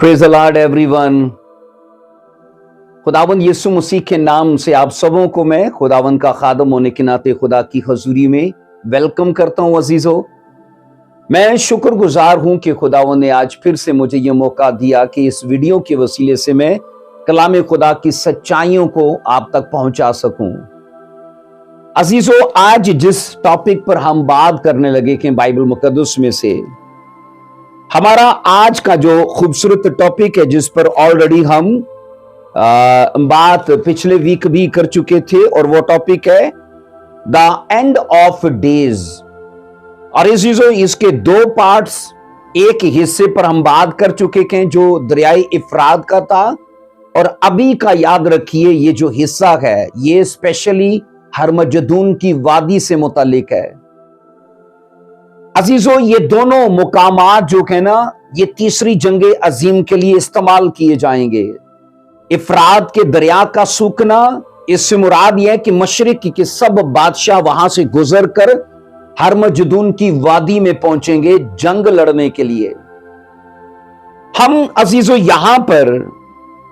Praise the Lord everyone. खुदावंद यीशु मसीह के नाम से आप सबों को मैं खुदावंद का खादम होने के नाते खुदा की हजूरी में वेलकम करता हूं। अजीजों, मैं शुक्रगुजार हूं कि खुदावंद ने आज फिर से मुझे यह मौका दिया कि इस वीडियो के वसीले से मैं कलाम खुदा की सच्चाइयों को आप तक पहुंचा सकूं। अजीजों, आज जिस टॉपिक पर हम बात करने लगे कि बाइबल मुकद्दस में से हमारा आज का जो खूबसूरत टॉपिक है, जिस पर ऑलरेडी हम बात पिछले वीक भी कर चुके थे, और वो टॉपिक है द एंड ऑफ डेज। और इसके दो पार्ट्स, एक हिस्से पर हम बात कर चुके हैं जो दरियाई इफरात का था, और अभी का याद रखिए ये जो हिस्सा है ये स्पेशली हरमजदून की वादी से मुतालिक है। अजीजों, ये दोनों मुकामात जो है ना, ये तीसरी जंगे अजीम के लिए इस्तेमाल किए जाएंगे। इफरात के दरिया का सूखना, इससे मुराद यह है कि मशरिक के सब बादशाह वहां से गुजर कर हरमजदून की वादी में पहुंचेंगे जंग लड़ने के लिए। हम अजीजों यहां पर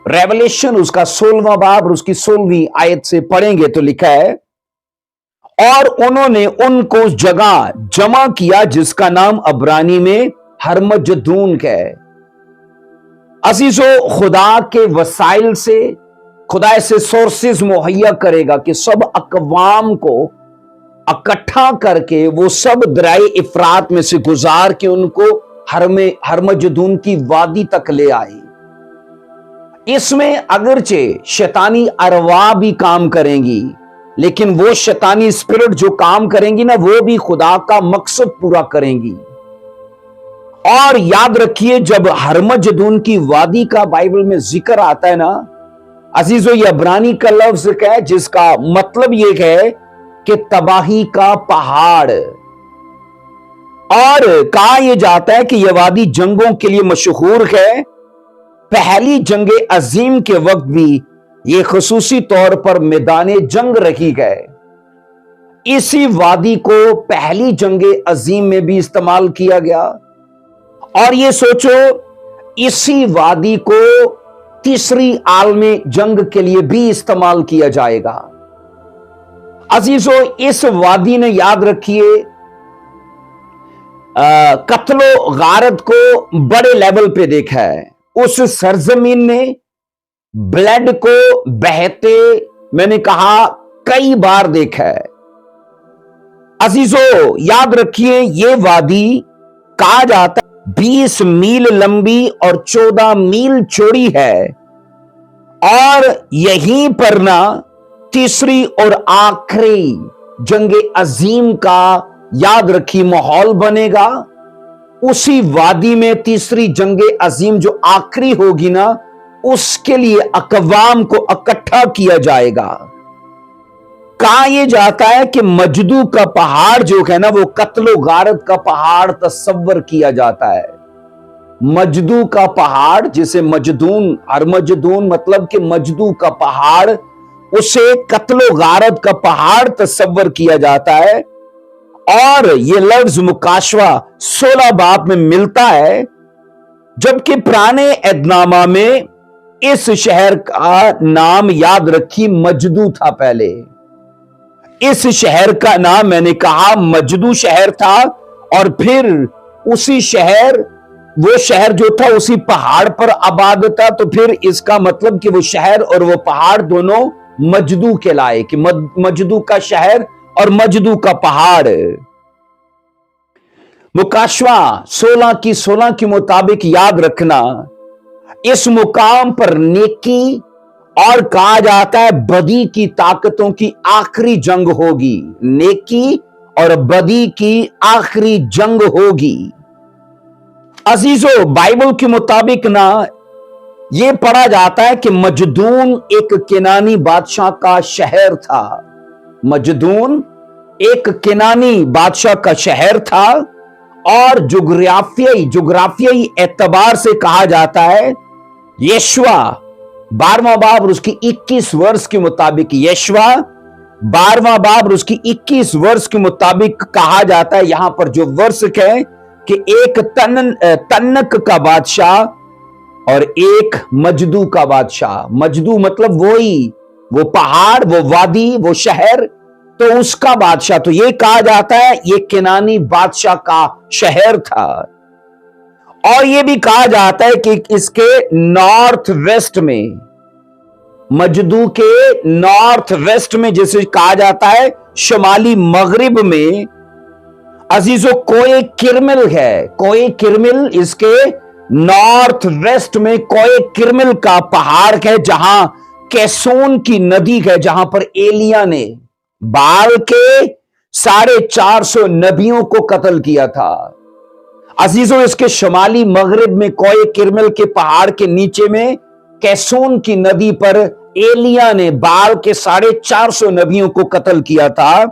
रेवलेशन उसका 16वां बाब और उसकी 16वीं आयत से पढ़ेंगे तो लिखा है, और उन्होंने उनको उस जगह जमा किया जिसका नाम अब्रानी में हरमजदून है। अजीजों, खुदा के वसाइल से खुदा ऐसे सोर्सेज मुहैया करेगा कि सब अकवाम को इकट्ठा करके वो सब दरियाए इफरात में से गुजार के उनको हरमजदून की वादी तक ले आए। इसमें अगरचे शैतानी अरवा भी काम करेंगी, लेकिन वो शैतानी स्पिरिट जो काम करेंगी ना, वो भी खुदा का मकसद पूरा करेंगी। और याद रखिए, जब हरमजदून की वादी का बाइबल में जिक्र आता है ना अजीजों, ये अब्रानी का लफ्ज है जिसका मतलब ये है कि तबाही का पहाड़। और कहा यह जाता है कि यह वादी जंगों के लिए मशहूर है। पहली जंगे अजीम के वक्त भी ये खसूसी तौर पर मैदाने जंग रखी गए। इसी वादी को पहली जंगे अजीम में भी इस्तेमाल किया गया, और ये सोचो इसी वादी को तीसरी आलमी जंग के लिए भी इस्तेमाल किया जाएगा। अजीजों, इस वादी ने, याद रखिए, कत्लो गारत को बड़े लेवल पे देखा है। उस सरजमीन ने ब्लड को बहते, मैंने कहा, कई बार देखा है। अजीजों, याद रखिए, ये वादी कहा जाता है 20 मील लंबी और 14 मील चौड़ी है, और यहीं पर ना तीसरी और आखिरी जंगे अजीम का, याद रखिए, माहौल बनेगा। उसी वादी में तीसरी जंगे अजीम जो आखिरी होगी ना, उसके लिए अकवाम को इकट्ठा किया जाएगा। कहा यह जाता है कि मजदू का पहाड़ जो है ना, वो कत्लो गारत का पहाड़ तस्वर किया जाता है। मजदू का पहाड़, जिसे मजदून, हरमजदून मतलब कि मजदू का पहाड़, उसे कत्लो गारत का पहाड़ तस्वर किया जाता है। और यह लफ्ज मुकाशवा 16 बाब में मिलता है, जबकि पुराने एदनामा में इस शहर का नाम, याद रखी, मजदू था। पहले इस शहर का नाम, मैंने कहा, मजदू शहर था, और फिर उसी शहर, वो शहर जो था उसी पहाड़ पर आबाद था, तो फिर इसका मतलब कि वो शहर और वो पहाड़ दोनों मजदू कहलाए, कि मजदू का शहर और मजदू का पहाड़। मुकाशवा 16 की 16 के मुताबिक, याद रखना, इस मुकाम पर नेकी और कहा जाता है बदी की ताकतों की आखिरी जंग होगी। नेकी और बदी की आखिरी जंग होगी। अजीजों, बाइबल के मुताबिक ना, यह पढ़ा जाता है कि मजदून एक केनानी बादशाह का शहर था। मजदून एक केनानी बादशाह का शहर था, और जुग्राफियाई एतबार से कहा जाता है, यशवा 12वां बाब और उसकी 21 वर्ष के मुताबिक, यशवा 12वां बाब और उसकी 21 वर्ष के मुताबिक कहा जाता है, यहां पर जो वर्ष है कि एक तन्नक का बादशाह اور ایک مجدو کا بادشاہ. مجدو مطلب وہی وہ پہاڑ، وہ وادی، وہ شہر، تو اس کا بادشاہ. تو یہ کہا جاتا ہے یہ کنانی بادشاہ کا شہر تھا. اور یہ بھی کہا جاتا ہے کہ اس کے نارتھ ویسٹ میں، مجدو کے نارتھ ویسٹ میں، جسے کہا جاتا ہے شمالی مغرب میں، عزیزو کوئے کرمل ہے. کوئے کرمل اس کے نارتھ ویسٹ میں کوئے کرمل کا پہاڑ ہے، جہاں کیسون کی ندی ہے، جہاں پر ایلیا نے بال کے 450 نبیوں کو قتل کیا تھا. عزیزو اس کے شمالی مغرب میں کوئے کرمل کے پہاڑ کے نیچے میں کیسون کی ندی پر ایلیا نے بال کے 450 نبیوں کو قتل کیا تھا.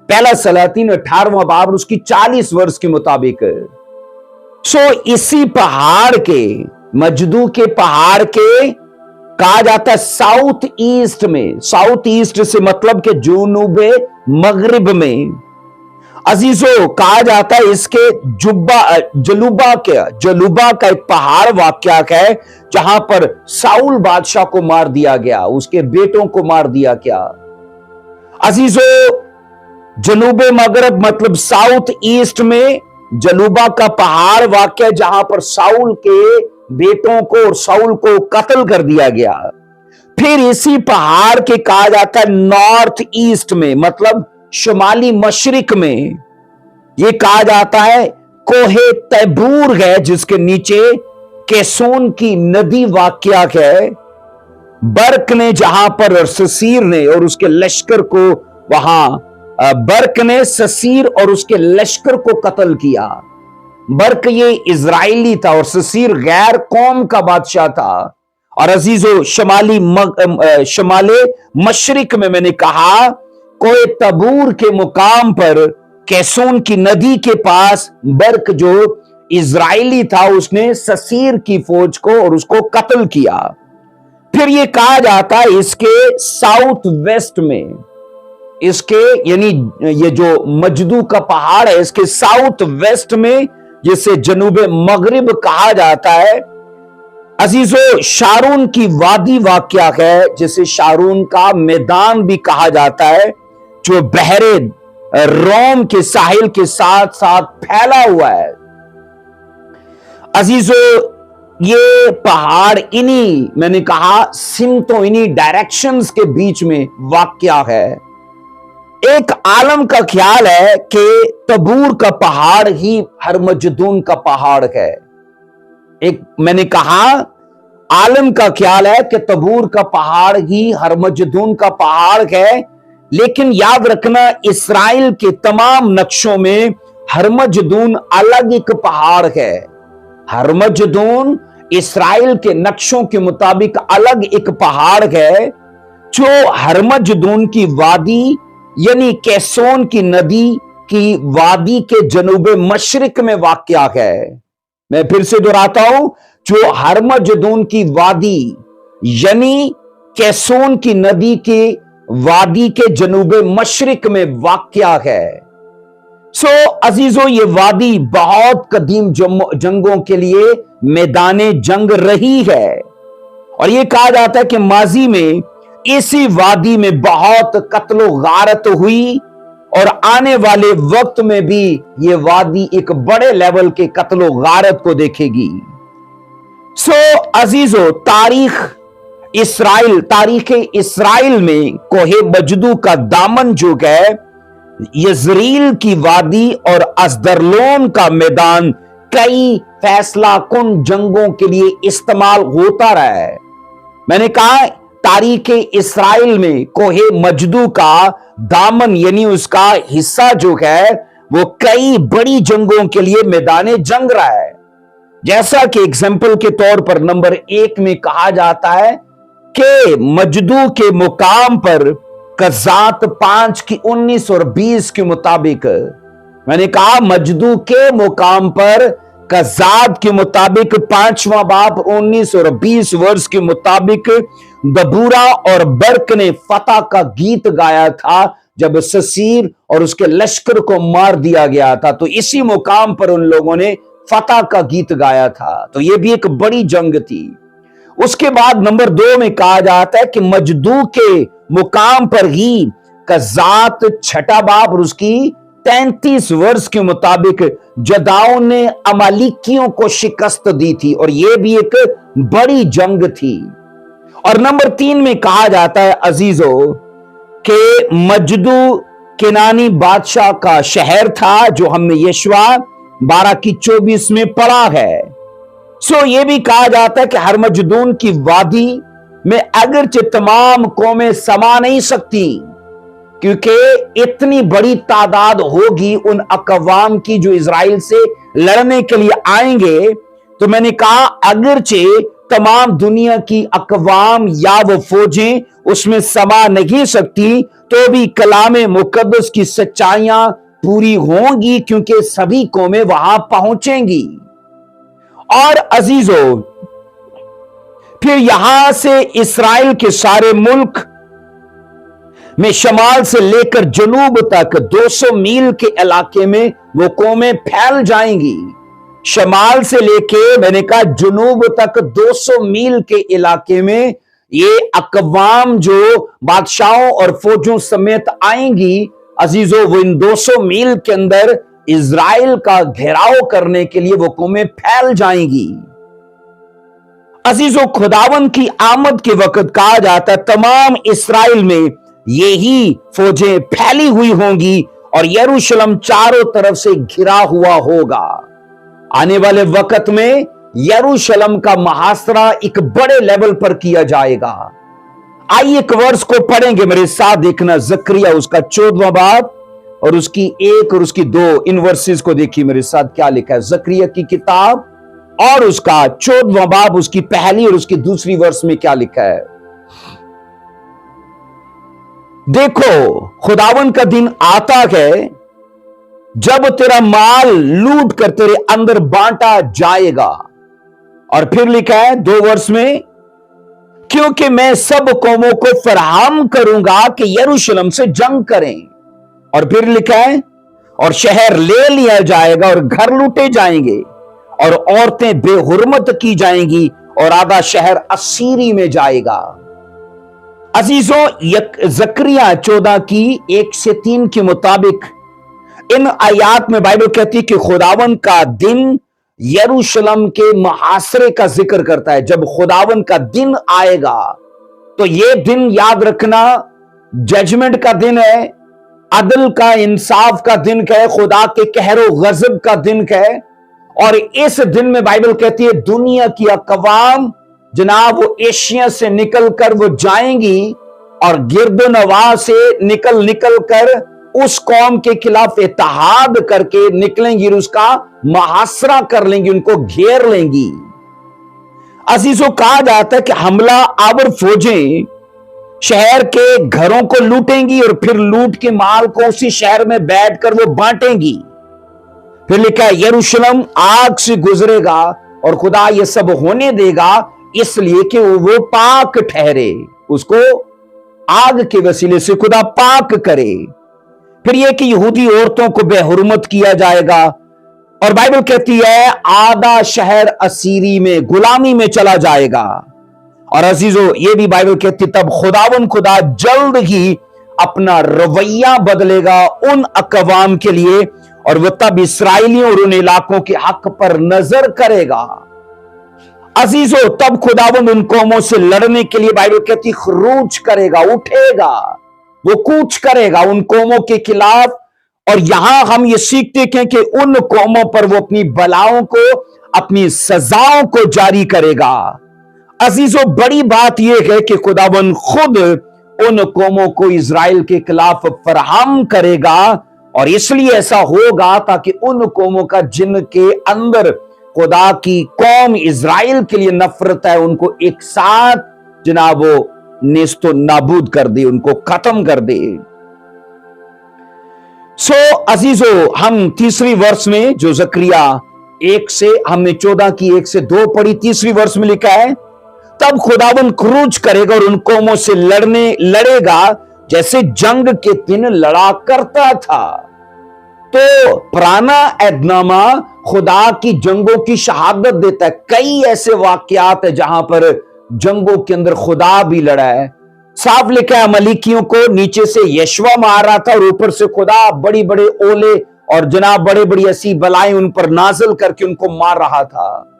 پہلا سلاطین 18واں باب اس کی 40 ورس کے مطابق. اسی پہاڑ کے، مجدو کے پہاڑ کے، کہا جاتا ہے ساؤتھ ایسٹ میں، ساؤتھ ایسٹ سے مطلب کہ جنوب مغرب میں، عزیزو کہا جاتا ہے اس کے جلوبا کا ایک پہاڑ واقع ہے، جہاں پر ساؤل بادشاہ کو مار دیا گیا، اس کے بیٹوں کو مار دیا گیا. عزیزو جنوب مغرب مطلب ساؤتھ ایسٹ میں جلوبا کا پہاڑ واقع ہے، جہاں پر ساؤل کے بیٹوں کو اور ساؤل کو قتل کر دیا گیا. پھر اسی پہاڑ کے کہا جاتا ہے نارتھ ایسٹ میں مطلب شمالی مشرق میں، یہ کہا جاتا ہے کوہ تیبور ہے، جس کے نیچے کیسون کی ندی واقع ہے. برق نے جہاں پر سسیر نے اور اس کے لشکر کو، وہاں برق نے سسیر اور اس کے لشکر کو قتل کیا. برق یہ اسرائیلی تھا اور سسیر غیر قوم کا بادشاہ تھا. اور عزیزو شمال مشرق میں نے کہا کوئے تبور کے مقام پر کیسون کی ندی کے پاس برق جو اسرائیلی تھا، اس نے سسیر کی فوج کو اور اس کو قتل کیا. پھر یہ کہا جاتا ہے اس کے ساؤتھ ویسٹ میں، اس کے یعنی یہ جو مجدو کا پہاڑ ہے اس کے ساؤتھ ویسٹ میں، جسے جنوب مغرب کہا جاتا ہے، عزیزو شارون کی وادی واقع ہے، جسے شارون کا میدان بھی کہا جاتا ہے، جو بحر روم کے ساحل کے ساتھ ساتھ پھیلا ہوا ہے. عزیزو یہ پہاڑ میں نے کہا سمتوں، ڈائریکشنز کے بیچ میں واقع ہے. ایک عالم کا خیال ہے کہ تبور کا پہاڑ ہی ہرمجدون کا پہاڑ ہے. ایک میں نے کہا عالم کا خیال ہے کہ تبور کا پہاڑ ہی ہرمجدون کا پہاڑ ہے، لیکن یاد رکھنا اسرائیل کے تمام نقشوں میں ہرمجدون الگ ایک پہاڑ ہے. ہرمجدون اسرائیل کے نقشوں کے مطابق الگ ایک پہاڑ ہے، جو ہرمجدون کی وادی یعنی کیسون کی ندی کی وادی کے جنوب مشرق میں واقع ہے. میں پھر سے دہراتا ہوں، جو ہرمجدون کی وادی یعنی کیسون کی ندی کی وادی کے جنوب مشرق میں واقع ہے. عزیزو یہ وادی بہت قدیم جنگوں کے لیے میدان جنگ رہی ہے، اور یہ کہا جاتا ہے کہ ماضی میں اسی وادی میں بہت قتل و غارت ہوئی، اور آنے والے وقت میں بھی یہ وادی ایک بڑے لیول کے قتل و غارت کو دیکھے گی. عزیزو تاریخ اسرائیل میں کوہ مجدو کا دامن جو ہے، یزریل کی وادی اور ازدرلون کا میدان کئی فیصلہ کن جنگوں کے لیے استعمال ہوتا رہا ہے. میں نے کہا تاریخ اسرائیل میں کوہ مجدو کا دامن یعنی اس کا حصہ جو ہے وہ کئی بڑی جنگوں کے لیے میدان جنگ رہا ہے. جیسا کہ ایگزامپل کے طور پر نمبر 1 میں کہا جاتا ہے کہ مجدو کے مقام پر قضات 5 کی 19 اور 20 کے مطابق، میں نے کہا مجدو کے مقام پر قضات کے مطابق 5واں باب 19 اور 20 ورس کے مطابق دبورا اور برق نے فتح کا گیت گایا تھا جب سسیر اور اس کے لشکر کو مار دیا گیا تھا. تو اسی مقام پر ان لوگوں نے फतह का गीत गाया था। तो यह भी एक बड़ी जंग थी। उसके बाद नंबर 2 में कहा जाता है कि मजदू के मुकाम पर ही कजात छठा बाब और उसकी 33 वर्ष के मुताबिक जदाओं ने अमालिकियों को शिकस्त दी थी, और यह भी एक बड़ी जंग थी। और नंबर 3 में कहा जाता है अजीजों कि मजदू केनानी बादशाह का शहर था, जो हमने यशवा 12:24 में पढ़ा है। यह भी कहा जाता है कि हरमजदून की वादी में अगरचे तमाम कौमें समा नहीं सकती, क्योंकि इतनी बड़ी तादाद होगी उन अकवाम की जो इजराइल से लड़ने के लिए आएंगे। तो मैंने कहा अगरचे तमाम दुनिया की अकवाम या वो फौजें उसमें समा नहीं सकती, तो भी कलाम मुकद्दस की सच्चाइयां पूरी होंगी, क्योंकि सभी कौमें वहां पहुंचेंगी। और अजीजों, फिर यहां से इस्राएल के सारे मुल्क में शमाल से लेकर जनूब तक 200 मील के इलाके में वो कौमें फैल जाएंगी। शमाल से लेके मैंने कहा जनूब तक 200 मील के इलाके में ये अकवाम जो बादशाहों और फौजों समेत आएंगी, अजीजों, वो इन 200 मील के अंदर इजराइल का घेराव करने के लिए वो कौमें फैल जाएंगी। अजीजों, खुदावन की आमद के वक्त कहा जाता है तमाम इस्राएल में यही फौजें फैली हुई होंगी और यरूशलेम चारों तरफ से घिरा हुआ होगा। आने वाले वक्त में यरूशलेम का मुहासरा एक बड़े लेवल पर किया जाएगा। आइए एक वर्ष को पढ़ेंगे, मेरे साथ देखना, जकरिया उसका 14वां बाब और उसकी 1 और उसकी 2 इन वर्सेस को देखिए मेरे साथ क्या लिखा है। जकरिया की किताब और उसका 14वां बाब उसकी पहली और उसकी दूसरी वर्ष में क्या लिखा है। देखो, खुदावन का दिन आता है जब तेरा माल लूट कर तेरे अंदर बांटा जाएगा। और फिर लिखा है 2 वर्ष में, क्योंकि मैं सब कौमों को फराहम करूंगा कि यरूशलेम से जंग करें। और फिर लिखा है, और शहर ले लिया जाएगा और घर लूटे जाएंगे और औरतें बेहुरमत की जाएंगी और आधा शहर असीरी में जाएगा। अजीजों, जकरिया 14 की 1 से 3 के मुताबिक इन आयात में बाइबल कहती है कि खुदावन का दिन यरूशलेम के मुहासरे का जिक्र करता है। जब खुदावन का दिन आएगा तो यह दिन याद रखना जजमेंट का दिन है, अदल का, इंसाफ का दिन है, खुदा के कहरो गजब का दिन है। और इस दिन में बाइबल कहती है दुनिया की अकवाम जनाब वो एशिया से निकलकर वो जाएंगी और गिरदो नवा से निकल कर उस कौम के खिलाफ इत्तेहाद करके निकलेंगी और उसका मुहासरा कर लेंगी, उनको घेर लेंगी। अजीजों, कहा जाता है कि हमला आवर फौजें शहर के घरों को लूटेंगी और फिर लूट के माल को उसी शहर में बैठकर वो बांटेंगी। फिर लिखा है यरूशलेम आग से गुजरेगा और खुदा ये सब होने देगा इसलिए कि वो पाक ठहरे, उसको आग के वसीले से खुदा पाक करे। फिर यह कि यहूदी औरतों को बेहुरमत किया जाएगा और बाइबल कहती है आधा शहर असीरी में गुलामी में चला जाएगा। और अजीजों, ये भी बाइबल कहती तब खुदा जल्द ही अपना रवैया बदलेगा उन अकवाम के लिए और वह तब इसराइलियों और उन इलाकों के हक पर नजर करेगा। अजीजों, तब खुदावंद उन कौमों से लड़ने के लिए बाइबल कहती खरूज करेगा, उठेगा, वो कूच करेगा उन कौमों के खिलाफ। और यहां हम ये सीखते हैं कि उन कौमों पर वो अपनी बलाओं को, अपनी सजाओं को जारी करेगा। अजीजों, बड़ी बात यह है कि खुदावंद खुद उन कौमों को इजराइल के खिलाफ फराहम करेगा और इसलिए ऐसा होगा ताकि उन कौमों का जिनके अंदर खुदा की कौम इजराइल के लिए नफरत है उनको एक साथ जनाब वो नेस्तो नाबूद कर दे, उनको खत्म कर दे। अजीजों, हम तीसरी वर्ष में जो जकरिया 1 से हमने 14 की 1 से 2 पढ़ी, तीसरी वर्ष में लिखा है तब खुदावन खरूज करेगा और उन कौमों से लड़ेगा जैसे जंग के दिन लड़ा करता था। तो पुराना ऐदनामा खुदा की जंगों की शहादत देता है। कई ऐसे वाकयात है जहां पर जंगों के अंदर खुदा भी लड़ा है। साफ लिखा है, मलिकियों को नीचे से यशवा मार रहा था और ऊपर से खुदा बड़ी बड़े ओले और जनाब बड़ी बड़ी ऐसी बलाएं उन पर नाजिल करके उनको मार रहा था।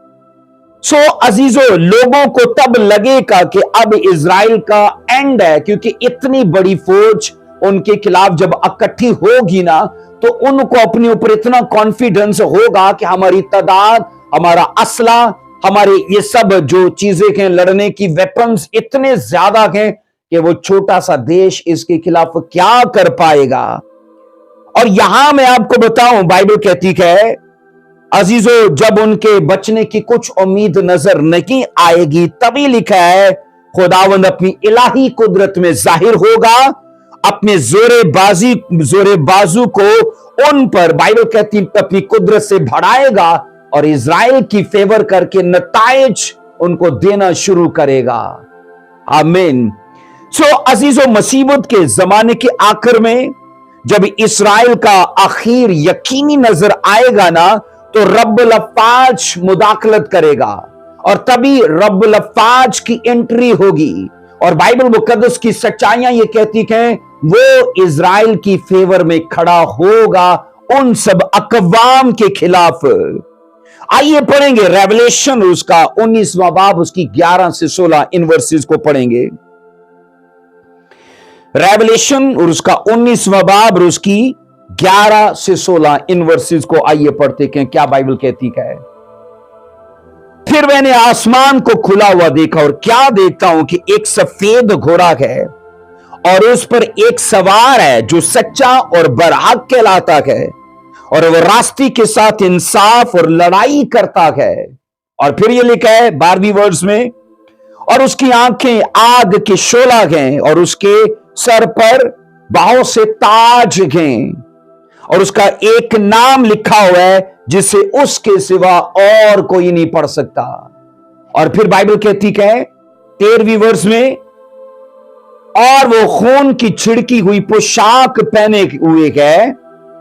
सो अजीजों, लोगों को तब लगेगा कि अब इजराइल का एंड है, क्योंकि इतनी बड़ी फौज उनके खिलाफ जब इकट्ठी होगी ना, तो उनको अपने ऊपर इतना कॉन्फिडेंस होगा कि हमारी तादाद, हमारा असला, हमारे ये सब जो चीजें हैं लड़ने की वेपन्स इतने ज्यादा हैं कि वो छोटा सा देश इसके खिलाफ क्या कर पाएगा। और यहां मैं आपको बताऊं, बाइबल कहती है अजीजों, जब उनके बचने की कुछ उम्मीद नजर नहीं आएगी, तभी लिखा है खुदावंद अपनी इलाही कुदरत में जाहिर होगा, अपने जोरे बाजू को उन पर, बाइबल कहती अपनी कुदरत से बढ़ाएगा और इजराइल की फेवर करके नताइज उनको देना शुरू करेगा। आमीन। सो अजीजों, मुसीबत के जमाने के आखिर में जब इस्राएल का आखिर यकीनी नजर आएगा ना, तो रब्बुल अफ़्फ़ाज मुदाखलत करेगा और तभी रब्बुल अफ़्फ़ाज की एंट्री होगी। और बाइबल मुकद्दस की सच्चाइयां ये कहती हैं वो इजराइल की फेवर में खड़ा होगा उन सब अकवाम के खिलाफ। आइए पढ़ेंगे रेवलेशन उसका 19वां बाब, उसकी 11 से 16 इन वर्सेस को पढ़ेंगे। रेवलेशन और उसका 19वां बाब और उसकी 11 से 16 इन वर्सेस को आइए पढ़ते हैं क्या बाइबल कहती है। फिर मैंने आसमान को खुला हुआ देखा और क्या देखता हूं कि एक सफेद घोड़ा है और उस पर एक सवार है जो सच्चा और बरहक कहलाता है और वह रास्ते के साथ इंसाफ और लड़ाई करता है। और फिर यह लिखा है 12वीं वर्ष में, और उसकी आंखें आग के शोला हैं और उसके सर पर बाहों से ताज हैं और उसका एक नाम लिखा हुआ है जिसे उसके सिवा और कोई नहीं पढ़ सकता। और फिर बाइबल कहती है 13वीं वर्ष में, और वो खून की छिड़की हुई पोशाक पहने हुए है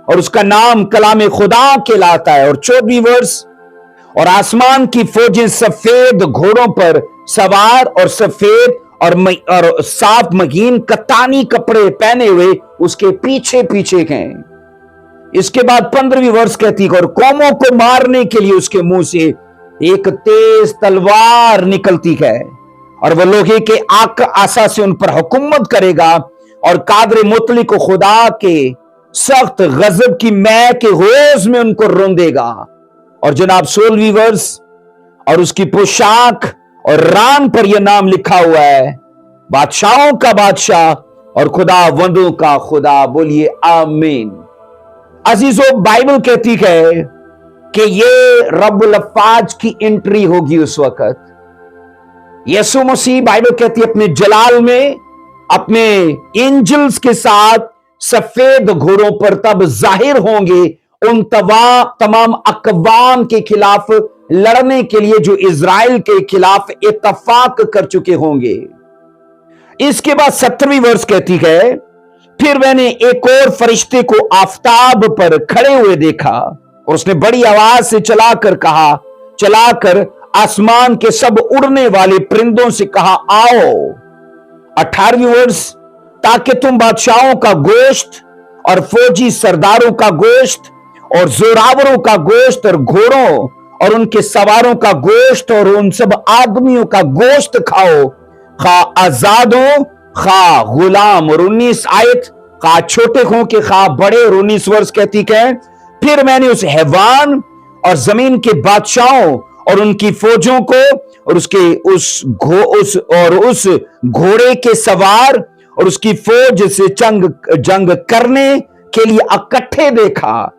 और उसका नाम कलाम खुदा कहलाता है। और 14वीं वर्ष, और आसमान की फौजें सफेद घोड़ों पर सवार और सफेद और साफ महीन कतानी कपड़े पहने हुए उसके पीछे पीछे हैं। इसके बाद 15वीं वर्ष कहती है, और कौमों को मारने के लिए उसके मुंह से एक तेज तलवार निकलती है और वह लोहे के आग आसा से उन पर हुकूमत करेगा और कादर मुतली को खुदा के सख्त गजब की मै के होश में उनको रोंदेगा। और जनाब 16वीं वर्ष, और उसकी पोशाक और रान पर यह नाम लिखा हुआ है, बादशाहों का बादशाह और खुदा वंदों का खुदा। बोलिए आमीन। अजीजों, बाइबल कहती है कि ये रब्बुल अफ़्फ़ाज की एंट्री होगी उस वक्त। यीशु मसीह, बाइबल कहती है, अपने जलाल में अपने एंजल्स के साथ सफेद घोड़ों पर तब जाहिर होंगे उन तमाम अकवाम के खिलाफ लड़ने के लिए जो इजराइल के खिलाफ इत्तफाक कर चुके होंगे। इसके बाद 17वीं वर्ष कहती है, फिर मैंने एक और फरिश्ते को आफताब पर खड़े हुए देखा और उसने बड़ी आवाज से चलाकर आसमान के सब उड़ने वाले परिंदों से कहा, आओ। 18वीं वर्ष, ताकि तुम बादशाहों का गोश्त और फौजी सरदारों का गोश्त और जोरावरों का गोश्त और घोड़ों और उनके सवारों का गोश्त और उन सब आदमियों का गोश्त खाओ, खा आजाद हो खा गुलाम। और 19 आयत, खा छोटे हो के खा बड़े। और 19 वर्ष कहती है, फिर मैंने उस हैवान और जमीन के बादशाहों और उनकी फौजों को और उस घोड़े के सवार और उसकी फौज से जंग करने के लिए इकट्ठे देखा।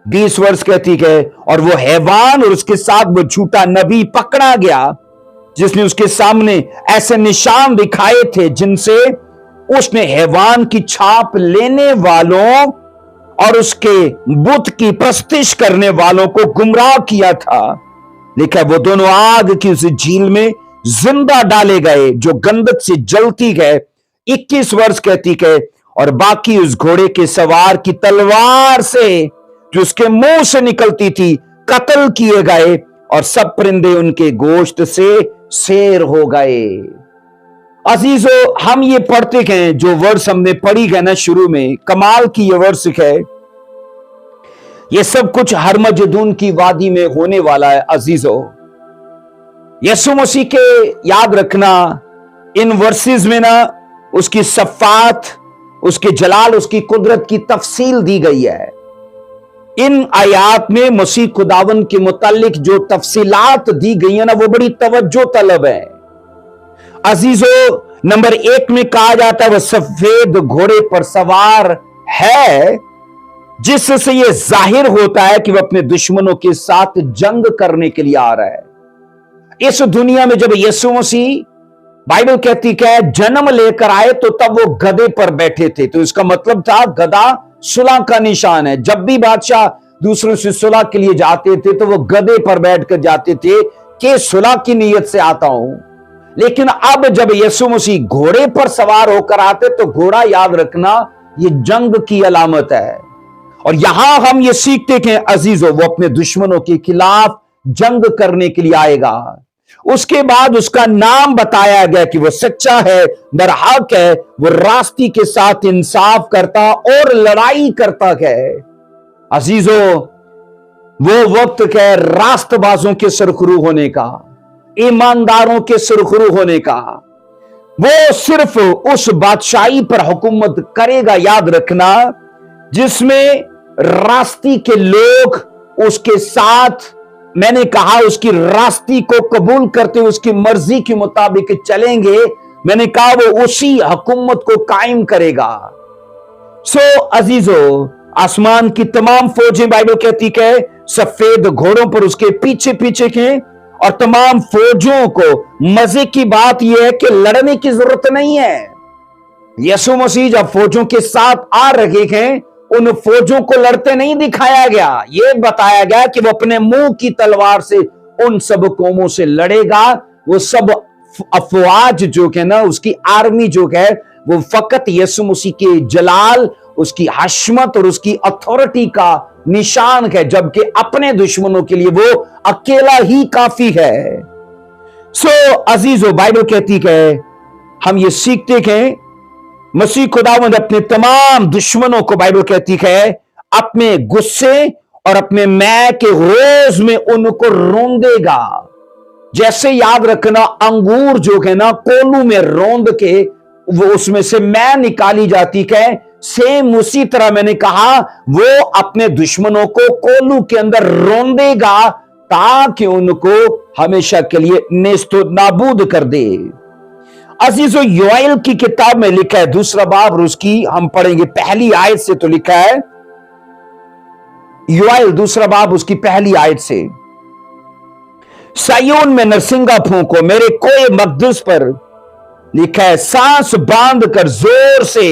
20 वर्ष कहती है, और वो हैवान और उसके साथ वो झूठा नबी पकड़ा गया जिसने उसके सामने ऐसे निशान दिखाए थे जिनसे उसने हैवान की छाप लेने वालों और उसके बुत की प्रस्तिश करने वालों को गुमराह किया था। लिखा, वो दोनों आग की उस झील में जिंदा डाले गए जो गंधक से जलती है। 21 वर्ष कहती है, और बाकी उस घोड़े के सवार की तलवार से जो उसके मुंह से निकलती थी कत्ल किए गए और सब परिंदे उनके गोश्त से सैर हो गए। अजीजों, हम ये पढ़ते हैं, जो वर्ष हमने पढ़ी है ना शुरू में, कमाल की ये वर्ष है। ये सब कुछ हरमजदून की वादी में होने वाला है। अजीजों, यीशु मसीह के याद रखना, इन वर्सेस में ना उसकी सफात, उसके जलाल, उसकी कुदरत की तफसील दी गई है। इन आयात में मसीह खुदावन के मुतालिक जो तफसीलात दी गई है ना, वो बड़ी तवज्जो तलब है। अजीजों, नंबर 1 में कहा जाता है वह सफेद घोड़े पर सवार है, जिससे यह जाहिर होता है कि वह अपने दुश्मनों के साथ जंग करने के लिए आ रहा है। इस दुनिया में जब यीशु मसीह, बाइबल कहती है, जन्म लेकर आए तो तब वो गधे पर बैठे थे। तो इसका मतलब था गधा सुलह का निशान है। जब भी बादशाह दूसरों से सुलह के लिए जाते थे तो वो गधे पर बैठकर जाते थे कि सुलह की नीयत से आता हूं। लेकिन अब जब यीशु मसीह घोड़े पर सवार होकर आते तो घोड़ा, याद रखना, ये जंग की अलामत है। और यहां हम ये सीखते हैं अजीजों, वो अपने दुश्मनों के खिलाफ जंग करने के लिए आएगा। उसके बाद उसका नाम बताया गया कि वो सच्चा है, बरहक है, वो रास्ते के साथ इंसाफ करता और लड़ाई करता है। अजीजों, वो वक्त है रास्तबाजों के सुरखरू होने का, ईमानदारों के सुरखरू होने का। वो सिर्फ उस बादशाही पर हुकूमत करेगा, याद रखना, जिसमें रास्ते के लोग उसके साथ, मैंने कहा, उसकी रास्ते को कबूल करते हुए उसकी मर्जी के मुताबिक चलेंगे। मैंने कहा वो उसी हुकूमत को कायम करेगा। सो अजीजों, आसमान की तमाम फौजें, बाइबल कहती है, सफेद घोड़ों पर उसके पीछे पीछे हैं। और तमाम फौजों को, मजे की बात यह है कि लड़ने की जरूरत नहीं है। यीशु मसीह जब फौजों के साथ आ रहे हैं, उन फौजों को लड़ते नहीं दिखाया गया। यह बताया गया कि वो अपने मुंह की तलवार से उन सब कौमों से लड़ेगा। वो सब अफवाज जो है ना, उसकी आर्मी जो है, वो फकत यीशु मसीह के जलाल, उसकी हशमत और उसकी अथॉरिटी का निशान है, जबकि अपने दुश्मनों के लिए वो अकेला ही काफी है। सो अजीजों, बाइबल कहती है, हम ये सीखते हैं, मसीह खुदावंद अपने तमाम दुश्मनों को, बाइबल कहती है, अपने गुस्से और अपने मैं के रोज में उनको रोंदेगा। जैसे याद रखना, अंगूर जो है ना, कोलू में रोंद के वो उसमें से मैं निकाली जाती है, सेम उसी तरह मैंने कहा वो अपने दुश्मनों को कोलू के अंदर रोंदेगा ताकि उनको हमेशा के लिए नेस्तो नाबूद कर दे। अजीजों, योएल की किताब में लिखा है, 2 बाब, और उसकी हम पढ़ेंगे पहली आयत से। तो लिखा है, योएल 2 बाब उसकी पहली आयत से, सायोन में नरसिंगा फूंको, मेरे कोए मकदस पर, लिखा है, सांस बांध कर जोर से,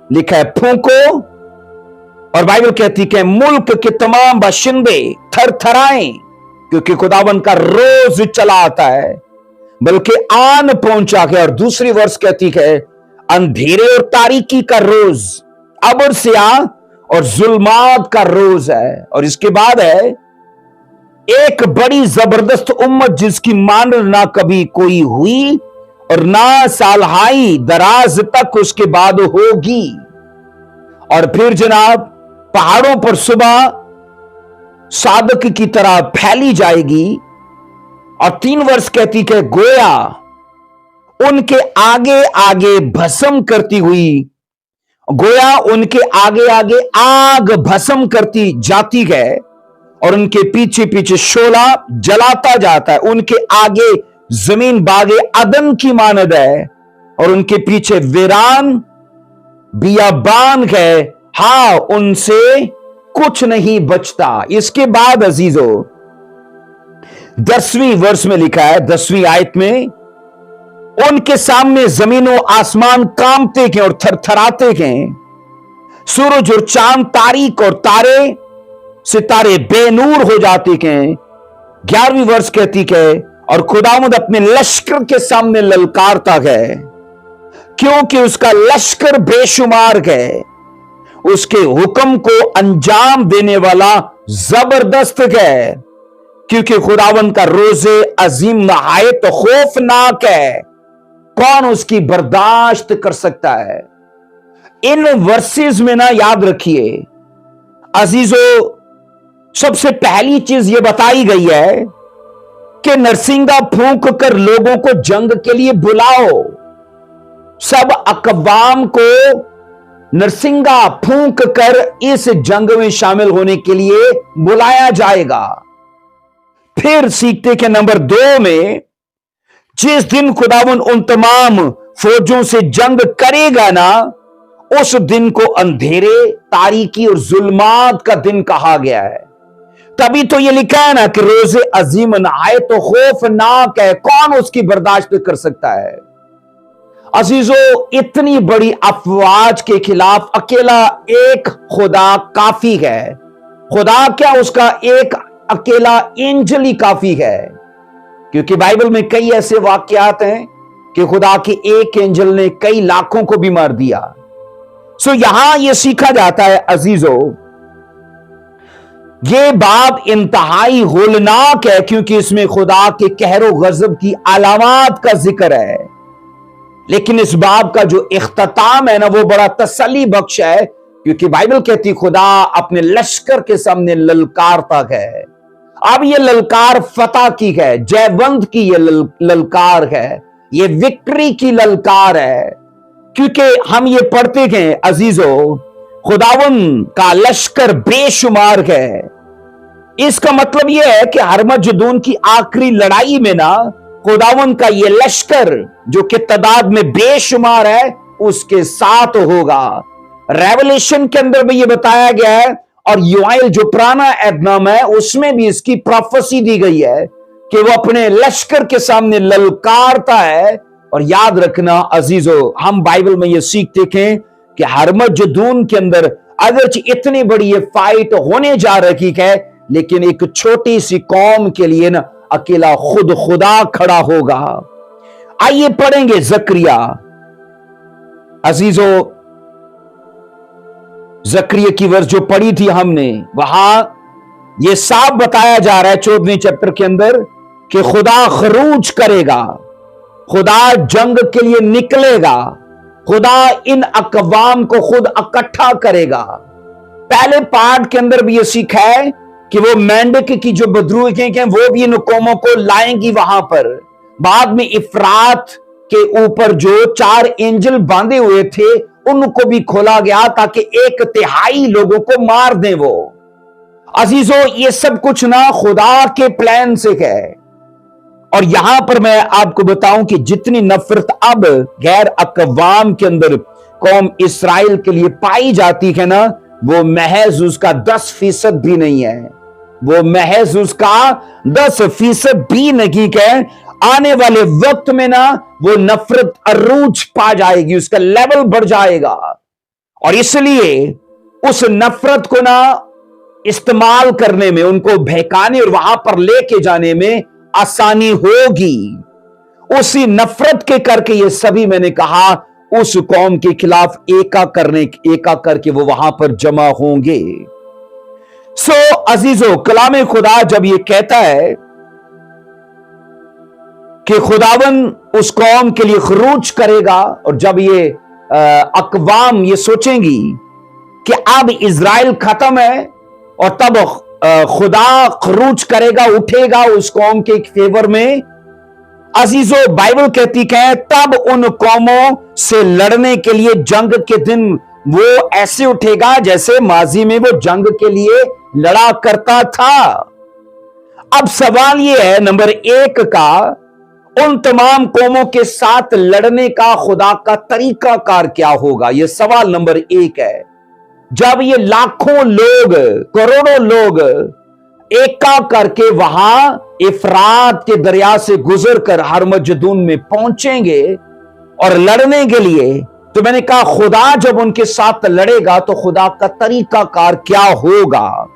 लिखा है, फूंको। और बाइबल कहती है, मुल्क के तमाम बाशिंदे थरथराएं, क्योंकि खुदावन का रोज चला आता है, बल्कि आन पहुंचा है। और दूसरी वर्ष कहती है, अंधेरे और तारीकी का रोज, अबर स्या और जुल्मात का रोज है। और इसके बाद है, एक बड़ी जबरदस्त उम्मत जिसकी मान ना कभी कोई हुई और ना सालहाई दराज तक उसके बाद होगी। और फिर जनाब, पहाड़ों पर सुबह सादक की तरह फैली जाएगी। और 3 वर्ष कहती है, गोया उनके आगे आगे भस्म करती हुई, गोया उनके आगे आगे आग भस्म करती जाती है और उनके पीछे पीछे शोला जलाता जाता है। उनके आगे जमीन बागे अदन की मानद है और उनके पीछे वीरान बियाबान है, हां, उनसे कुछ नहीं बचता। इसके बाद अजीजों, 10वीं वर्ष में लिखा है, 10वीं आयत में, उनके सामने जमीनों आसमान कांपते हैं और थरथराते हैं, सूरज और चांद, तारीख और तारे सितारे बेनूर हो जाते हैं। 11वीं वर्ष कहती है, और खुदावंद अपने लश्कर के सामने ललकारता है, क्योंकि उसका लश्कर बेशुमार है, उसके हुक्म को अंजाम देने वाला जबरदस्त है। क्योंकि खुदावन का रोजे अजीम नहायत खौफनाक है, कौन उसकी बर्दाश्त कर सकता है। इन वर्सेस में ना याद रखिए अजीजों, सबसे पहली चीज यह बताई गई है कि नरसिंगा फूंक कर लोगों को जंग के लिए बुलाओ। सब अकवाम को नरसिंगा फूंक कर इस जंग में शामिल होने के लिए बुलाया जाएगा। फिर सीखते कि नंबर 2 में, जिस दिन खुदावन उन तमाम फौजों से जंग करेगा ना, उस दिन को अंधेरे, तारीकी और जुल्मात का दिन कहा गया है। तभी तो ये लिखा है ना कि रोजे अजीम नहाए तो खौफनाक है, कौन उसकी बर्दाश्त कर सकता है। अजीजों, इतनी बड़ी अफवाज के खिलाफ अकेला एक खुदा काफी है। खुदा क्या, उसका एक अकेला एंजल ही काफी है, क्योंकि बाइबल में कई ऐसे वाकयात हैं कि खुदा के एक एंजल ने कई लाखों को भी मार दिया। सो यहां यह सीखा जाता है अजीजों, ये बाब इंतहाई होलनाक है, क्योंकि इसमें खुदा के कहरो गजब की अलामात का जिक्र है। लेकिन इस बाब का जो इख्तिताम है ना, वो बड़ा तसल्ली बख्श है, क्योंकि बाइबल कहती खुदा अपने लश्कर के सामने ललकारता है। अब ये ललकार फतह की है, जयवंत की ये ललकार है, ये विक्ट्री की ललकार है। क्योंकि हम ये पढ़ते हैं अजीजों, खुदावन का लश्कर बेशुमार है। इसका मतलब यह है कि हरमजदून की आखिरी लड़ाई में ना, खुदावन का ये लश्कर जो कि तादाद में बेशुमार है, उसके साथ होगा। रेवलेशन के अंदर भी ये बताया गया है, और योएल जो पुराना एदनाम है उसमें भी इसकी प्रोफेसी दी गई है कि वो अपने लश्कर के सामने ललकारता है। और याद रखना अजीजों, हम बाइबल में ये सीखते थे कि हरमजदून के अंदर अगरचे इतनी बड़ी ये फाइट होने जा रही है, लेकिन एक छोटी सी कौम के लिए ना अकेला खुद खुदा खड़ा होगा। आइए पढ़ेंगे जकरिया। अजीजों, जकरिया की वर्स जो पढ़ी थी हमने, वहां यह साफ बताया जा रहा है 14वें चैप्टर के अंदर कि खुदा खरूज करेगा, खुदा जंग के लिए निकलेगा, खुदा इन अकवाम को खुद इकट्ठा करेगा। पहले पार्ट के अंदर भी यह सीखा है कि वो मेंढक की जो बदरूहें हैं वो भी इन कौमों को लाएंगी वहां पर। बाद में इफरात के ऊपर जो 4 एंजल बांधे हुए थे उनको भी खोला गया ताकि 1/3 लोगों को मार दें वो। अजीजों, ये सब कुछ ना खुदा के प्लान से है। और यहां पर मैं आपको बताऊं कि जितनी नफरत अब गैर अकवाम के अंदर कौम इस्राइल के लिए पाई जाती है ना, वो महज उसका 10% भी नहीं है। वो महज उसका 10% भी नहीं है। आने वाले वक्त में ना वो नफरत अरूज पा जाएगी, उसका लेवल बढ़ जाएगा। और इसलिए उस नफरत को ना इस्तेमाल करने में, उनको बहकाने और वहां पर लेके जाने में आसानी होगी। उसी नफरत के करके ये सभी, मैंने कहा, उस कौम के खिलाफ एका करके वो वहां पर जमा होंगे। सो अजीजों, कलाम खुदा जब ये कहता है कि खुदावन उस कौम के लिए खरूज करेगा, और जब ये अकवाम ये सोचेंगी कि अब इजराइल खत्म है, और तब खुदा खरूज करेगा, उठेगा उस कौम के फेवर में। अजीजों, बाइबल कहती है तब उन कौमों से लड़ने के लिए जंग के दिन वो ऐसे उठेगा जैसे माजी में वो जंग के लिए लड़ा करता था। अब सवाल ये है नंबर 1 का, उन तमाम कौमों के साथ लड़ने का खुदा का तरीकाकार क्या होगा? यह सवाल नंबर 1 है। जब ये लाखों लोग, करोड़ों लोग एका करके वहां इफरात के दरिया से गुजर कर हरमजदून में पहुंचेंगे और लड़ने के लिए, तो मैंने कहा खुदा जब उनके साथ लड़ेगा तो खुदा का तरीकाकार क्या होगा?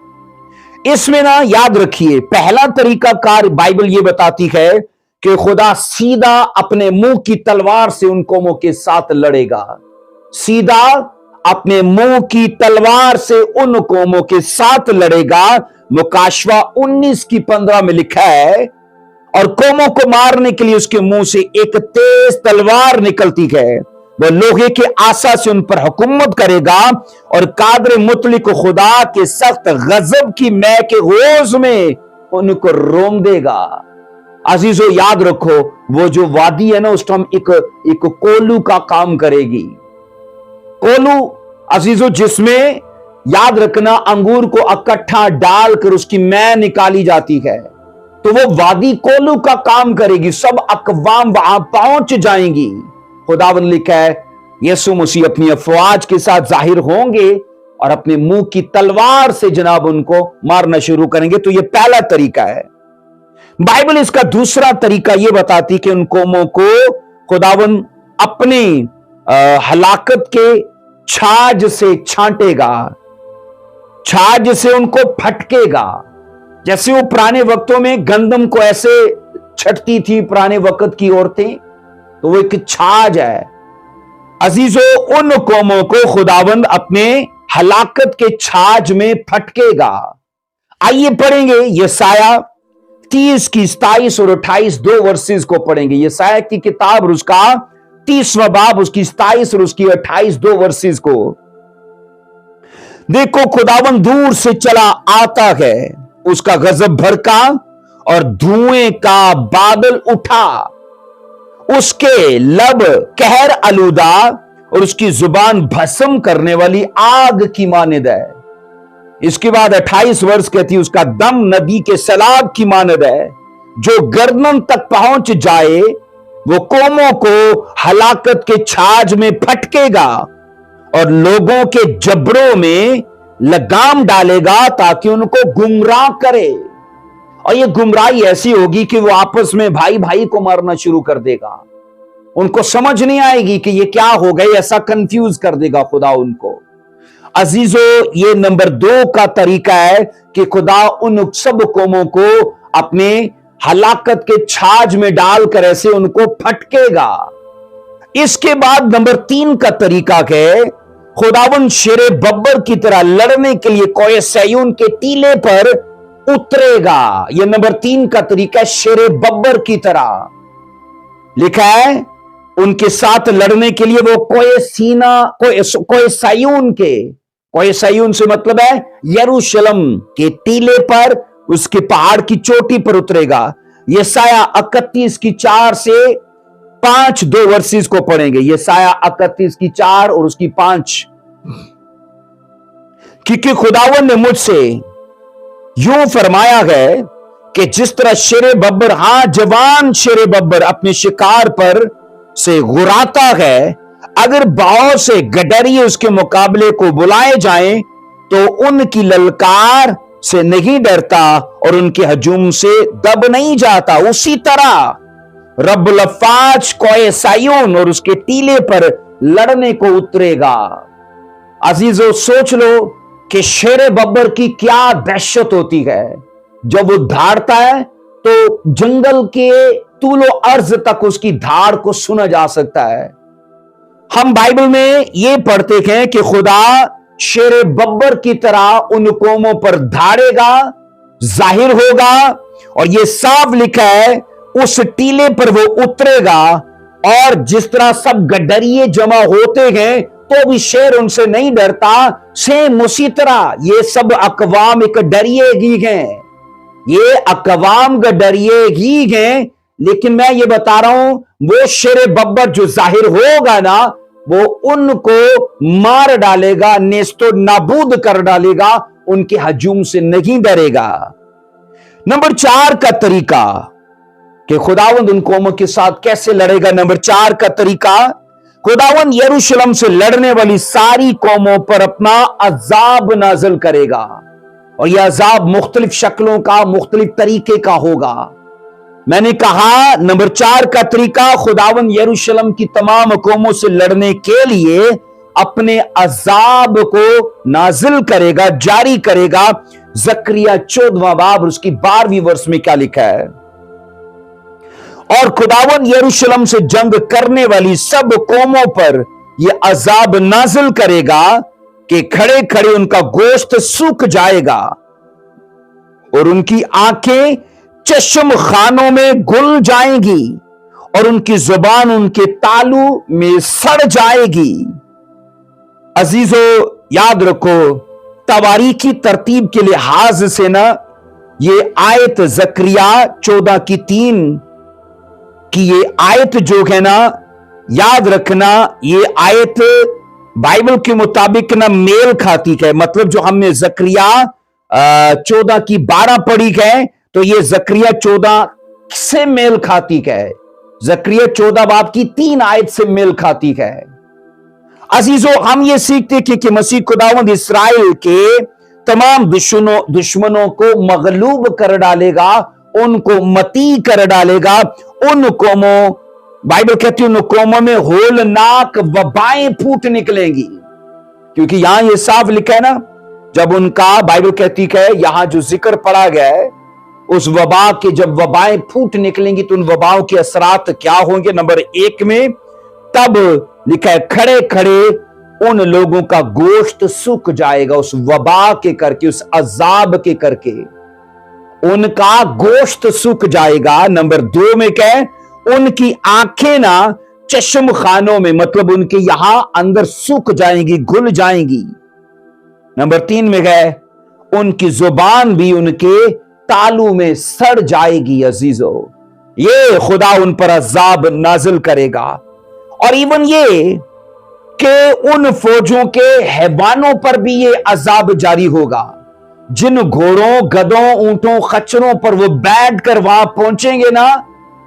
इसमें ना याद रखिए, पहला तरीकाकार बाइबल ये बताती है कि खुदा सीधा अपने मुंह की तलवार से उन कौमों के साथ लड़ेगा। सीधा अपने मुंह की तलवार से उन कौमों के साथ लड़ेगा। मुकाशवा 19:15 में लिखा है, और कौमों को मारने के लिए उसके मुंह से एक तेज तलवार निकलती है। वह लोहे के आसा से उन पर हुकूमत करेगा और कादर मुतलिक को खुदा के सख्त गजब की मै के रोज में उनको रोम देगा। अजीजों, याद रखो, वो जो वादी है ना, उस टाइम एक कोलू का काम करेगी। कोलू अजीजों, जिसमें याद रखना अंगूर को इकट्ठा डालकर उसकी मै निकाली जाती है, तो वो वादी कोलू का काम करेगी। सब अकवाम वहां पहुंच जाएंगी। खुदावंद लिखा है, यीशु मसीह अपनी अफवाज के साथ जाहिर होंगे और अपने मुंह की तलवार से जनाब उनको मारना शुरू करेंगे। तो ये पहला तरीका है। बाइबल इसका दूसरा तरीका यह बताती कि उन कौमों को खुदावंद अपनी हलाकत के छाज से छांटेगा, छाज से उनको फटकेगा। जैसे वो पुराने वक्तों में गंदम को ऐसे छटती थी पुराने वक्त की औरतें, तो वो एक छाज है। अजीजों, उन कौमों को खुदावंद अपने हलाकत के छाज में फटकेगा। आइए पढ़ेंगे यशाया 30 की 27 और 28 दो वर्सेस को पढ़ेंगे। यशाया की किताब और उसका 30वां बाब, उसकी 27 और उसकी 28 दो वर्सेस को देखो। खुदावंद दूर से चला आता है, उसका गजब भड़का और धुएं का बादल उठा। उसके लब कहर आलूदा और उसकी जुबान भस्म करने वाली आग की मानद है। इसके बाद 28 वर्ष कहती है, उसका दम नदी के सैलाब की मानद है। जो गर्दन तक पहुंच जाए वो कौमों को हलाकत के छाज में फटकेगा और लोगों के जबड़ों में लगाम डालेगा ताकि उनको गुमराह करे। और ये गुमराही ऐसी होगी कि वो आपस में भाई भाई को मारना शुरू कर देगा। उनको समझ नहीं आएगी कि ये क्या हो गई, ऐसा कंफ्यूज कर देगा खुदा उनको। अजीजों, ये नंबर 2 का तरीका है कि खुदा उन सब कौमों को अपने हलाकत के छाज में डालकर ऐसे उनको फटकेगा। इसके बाद नंबर 3 का तरीका है, खुदावन शेरे बब्बर की तरह लड़ने के लिए कोए सैयून के टीले पर उतरेगा। यह नंबर 3 का तरीका, शेरे बब्बर की तरह लिखा है। उनके साथ लड़ने के लिए वो कोए सैयून से मतलब है यरूशलेम के टीले पर, उसके पहाड़ की चोटी पर उतरेगा। यशाया 31 की 4 से 5 दो वर्सेस को पढ़ेंगे। यशाया 31 की 4 और उसकी 5। क्योंकि खुदावन ने मुझसे यूं फरमाया है कि जिस तरह शेरे बब्बर, जवान शेरे बब्बर अपने शिकार पर से गुराता है, अगर बहुत से गडरिए उसके मुकाबले को बुलाए जाएं तो उनकी ललकार से नहीं डरता और उनके हजूम से दब नहीं जाता, उसी तरह रब्बुल अफ़ाज कोए सायून और उसके टीले पर लड़ने को उतरेगा। अजीजों, सोच लो कि शेरे बब्बर की क्या दहशत होती है। जब वो धाड़ता है तो जंगल के तूलो अर्ज तक उसकी धाड़ को सुना जा सकता है। हम बाइबल में यह पढ़ते हैं कि खुदा शेरे बब्बर की तरह उन कौमों पर धाड़ेगा, जाहिर होगा, और यह साफ लिखा है उस टीले पर वो उतरेगा। और जिस तरह सब गडरिए जमा होते हैं तो भी शेर उनसे नहीं डरता, सेम उसी तरह ये सब अकवाम एक डरिएगी हैं, ये अकवाम का डरिएगी हैं। लेकिन मैं ये बता रहा हूं, वो शेर बब्बर जो जाहिर होगा ना, वो उनको मार डालेगा, नेस्तो नाबूद कर डालेगा, उनके हजूम से नहीं डरेगा। नंबर 4 का तरीका कि खुदावंद उन कौमों के साथ कैसे लड़ेगा। नंबर 4 का तरीका, खुदावंद यरूशलेम से लड़ने वाली सारी कौमों पर अपना अजाब नाज़िल करेगा, और यह अजाब मुख्तलिफ शक्लों का, मुख्तलिफ तरीके का होगा। मैंने कहा नंबर 4 का तरीका, खुदावंद यरूशलेम की तमाम कौमों से लड़ने के लिए अपने अजाब को नाजिल करेगा, जारी करेगा। जकरिया 14वां बाब उसकी 12वीं वर्ष में क्या लिखा है, और खुदावंद यरूशलेम से जंग करने वाली सब कौमों पर ये अजाब नाजिल करेगा कि खड़े खड़े उनका गोश्त सूख जाएगा और उनकी आंखें चश्म खानों में घुल जाएंगी और उनकी जुबान उनके तालू में सड़ जाएगी। अजीजों, याद रखो, तवारीखी तरतीब के लिहाज से ना ये आयत ज़करिया 14:3 की ये आयत जो है ना, याद रखना, ये आयत बाइबल के मुताबिक ना मेल खाती है। मतलब जो हमने ज़करिया 14:12 पढ़ी है, तो ये ज़करिया 14 से मेल खाती है। ज़करिया 14 बाब की 3 आयत से मेल खाती है। अजीजों, हम ये सीखते कि मसीह खुदावंद इस्राएल के तमाम दुश्मनों को मगलूब कर डालेगा, उनको मती कर डालेगा। उन कौमों, बाइबल कहती है, उन कौमों में होलनाक वबाएं फूट निकलेंगी, क्योंकि यहां ये साफ लिखा है ना, जब उनका, बाइबल कहती है, यहां जो जिक्र पढ़ा गया है, उस वबा के जब वबाएं फूट निकलेंगी तो उन वबाओं के असरात क्या होंगे। नंबर 1 में तब लिखा है, खड़े खड़े उन लोगों का गोश्त सूख जाएगा, उस वबा के करके, उस अजाब के करके उनका गोश्त सूख जाएगा। नंबर 2 में क्या है, उनकी आंखें ना चश्म खानों में, मतलब उनके यहां अंदर सूख जाएंगी, घुल जाएंगी। नंबर 3 में गए, उनकी जुबान भी उनके तालू में सड़ जाएगी। अजीजों, ये खुदा उन पर अजाब नाजिल करेगा। और इवन ये कि उन फौजों के हैवानों पर भी ये अजाब जारी होगा, जिन घोड़ों, गधों, ऊंटों, खच्चरों पर वो बैठ कर वहां पहुंचेंगे ना,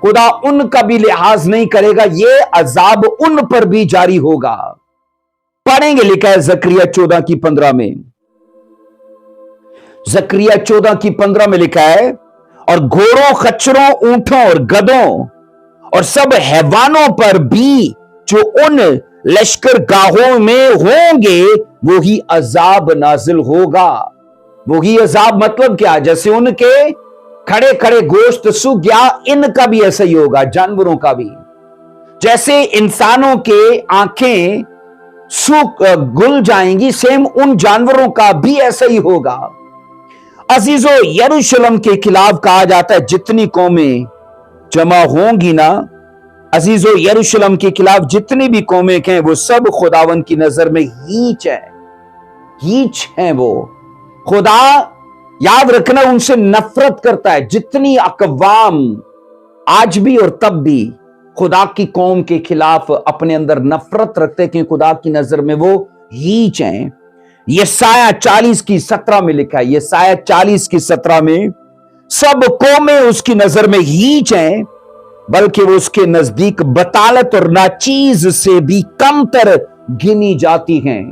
खुदा उनका भी लिहाज नहीं करेगा, ये अजाब उन पर भी जारी होगा। पढ़ेंगे, लिखा है ज़करिया 14:15 में, ज़करिया 14:15 में लिखा है, और घोड़ों, खच्चरों, ऊंटों और गधों और सब हैवानों पर भी जो उन लश्कर गाहों में होंगे, वही अजाब नाजिल होगा। वही अजाब मतलब क्या, जैसे उनके खड़े खड़े गोश्त सूख गया, इनका भी ऐसा ही होगा, जानवरों का भी। जैसे इंसानों के आंखें सूख घुल जाएंगी, सेम उन जानवरों का भी ऐसा ही होगा। अजीजों, यरूशलेम के खिलाफ कहा जाता है, जितनी कौमें जमा होंगी ना, अजीजों, यरूशलेम के खिलाफ जितनी भी कौमें हैं, वो सब खुदावंद की नजर में हीच है, हीच है। वो खुदा, याद रखना, उनसे नफरत करता है। जितनी अकवाम आज भी और तब भी खुदा की कौम के खिलाफ अपने अंदर नफरत रखते हैं, कि खुदा की नजर में वो हीच हैं। यशायाह 40:17 में लिखा है, यशायाह 40:17 में, सब कौमें उसकी नजर में हीच हैं, बल्कि वो उसके नजदीक बतालत और नाचीज से भी कमतर गिनी जाती हैं,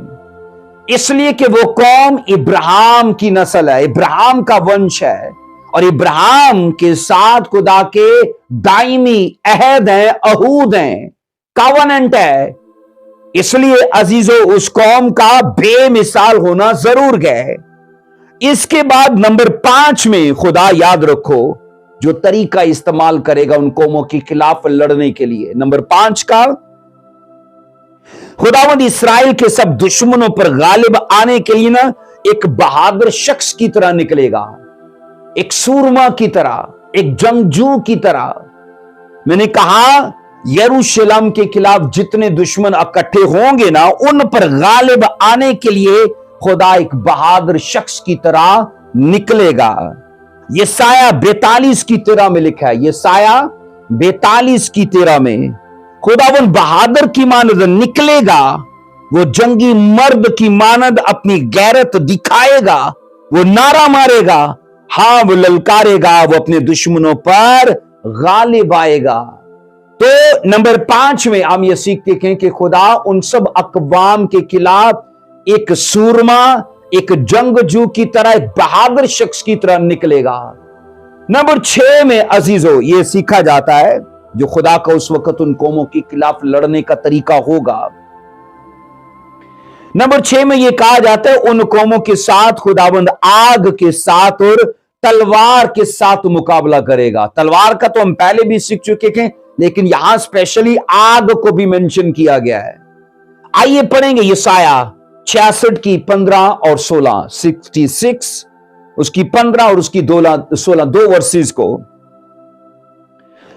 इसलिए कि वो कौम इब्राहिम की नस्ल है, इब्राहिम का वंश है, और इब्राहिम के साथ खुदा के दायमी अहद है, अहूद है, कवनेंट है। इसलिए अजीजों, उस कौम का बेमिसाल होना जरूर है। इसके बाद नंबर 5 में खुदा, याद रखो, जो तरीका इस्तेमाल करेगा उन कौमों के खिलाफ लड़ने के लिए, नंबर 5 का, खुदावंद इस्राएल के सब दुश्मनों पर गालिब आने के लिए ना एक बहादुर शख्स की तरह निकलेगा, एक सूरमा की तरह, एक जंगजू की तरह। मैंने कहा, यरूशलेम के खिलाफ जितने दुश्मन इकट्ठे होंगे ना, उन पर गालिब आने के लिए खुदा एक बहादुर शख्स की तरह निकलेगा। यशायाह 42:13 में लिखा है, यशायाह 42:13 में, खुदावंद बहादुर की मानद निकलेगा, वो जंगी मर्द की मानद अपनी गैरत दिखाएगा, वो नारा मारेगा, हां वो ललकारेगा, वो अपने दुश्मनों पर गालिब आएगा। तो नंबर 5 में हम ये सीखते हैं कि खुदा उन सब अकवाम के खिलाफ एक सूरमा, एक जंगजू की तरह, एक बहादुर शख्स की तरह निकलेगा। नंबर 6 में अजीजों, ये सीखा जाता है जो खुदा का उस वक्त उन कौमों के खिलाफ लड़ने का तरीका होगा। नंबर 6 में यह कहा जाता है, उन कौमों के साथ खुदावंद आग के साथ और तलवार के साथ मुकाबला करेगा। तलवार का तो हम पहले भी सीख चुके हैं, लेकिन यहां स्पेशली आग को भी मेंशन किया गया है। आइए पढ़ेंगे यशाया 66 की 15 और 16, 66 उसकी 15 और उसकी 16 दो वर्सेस को।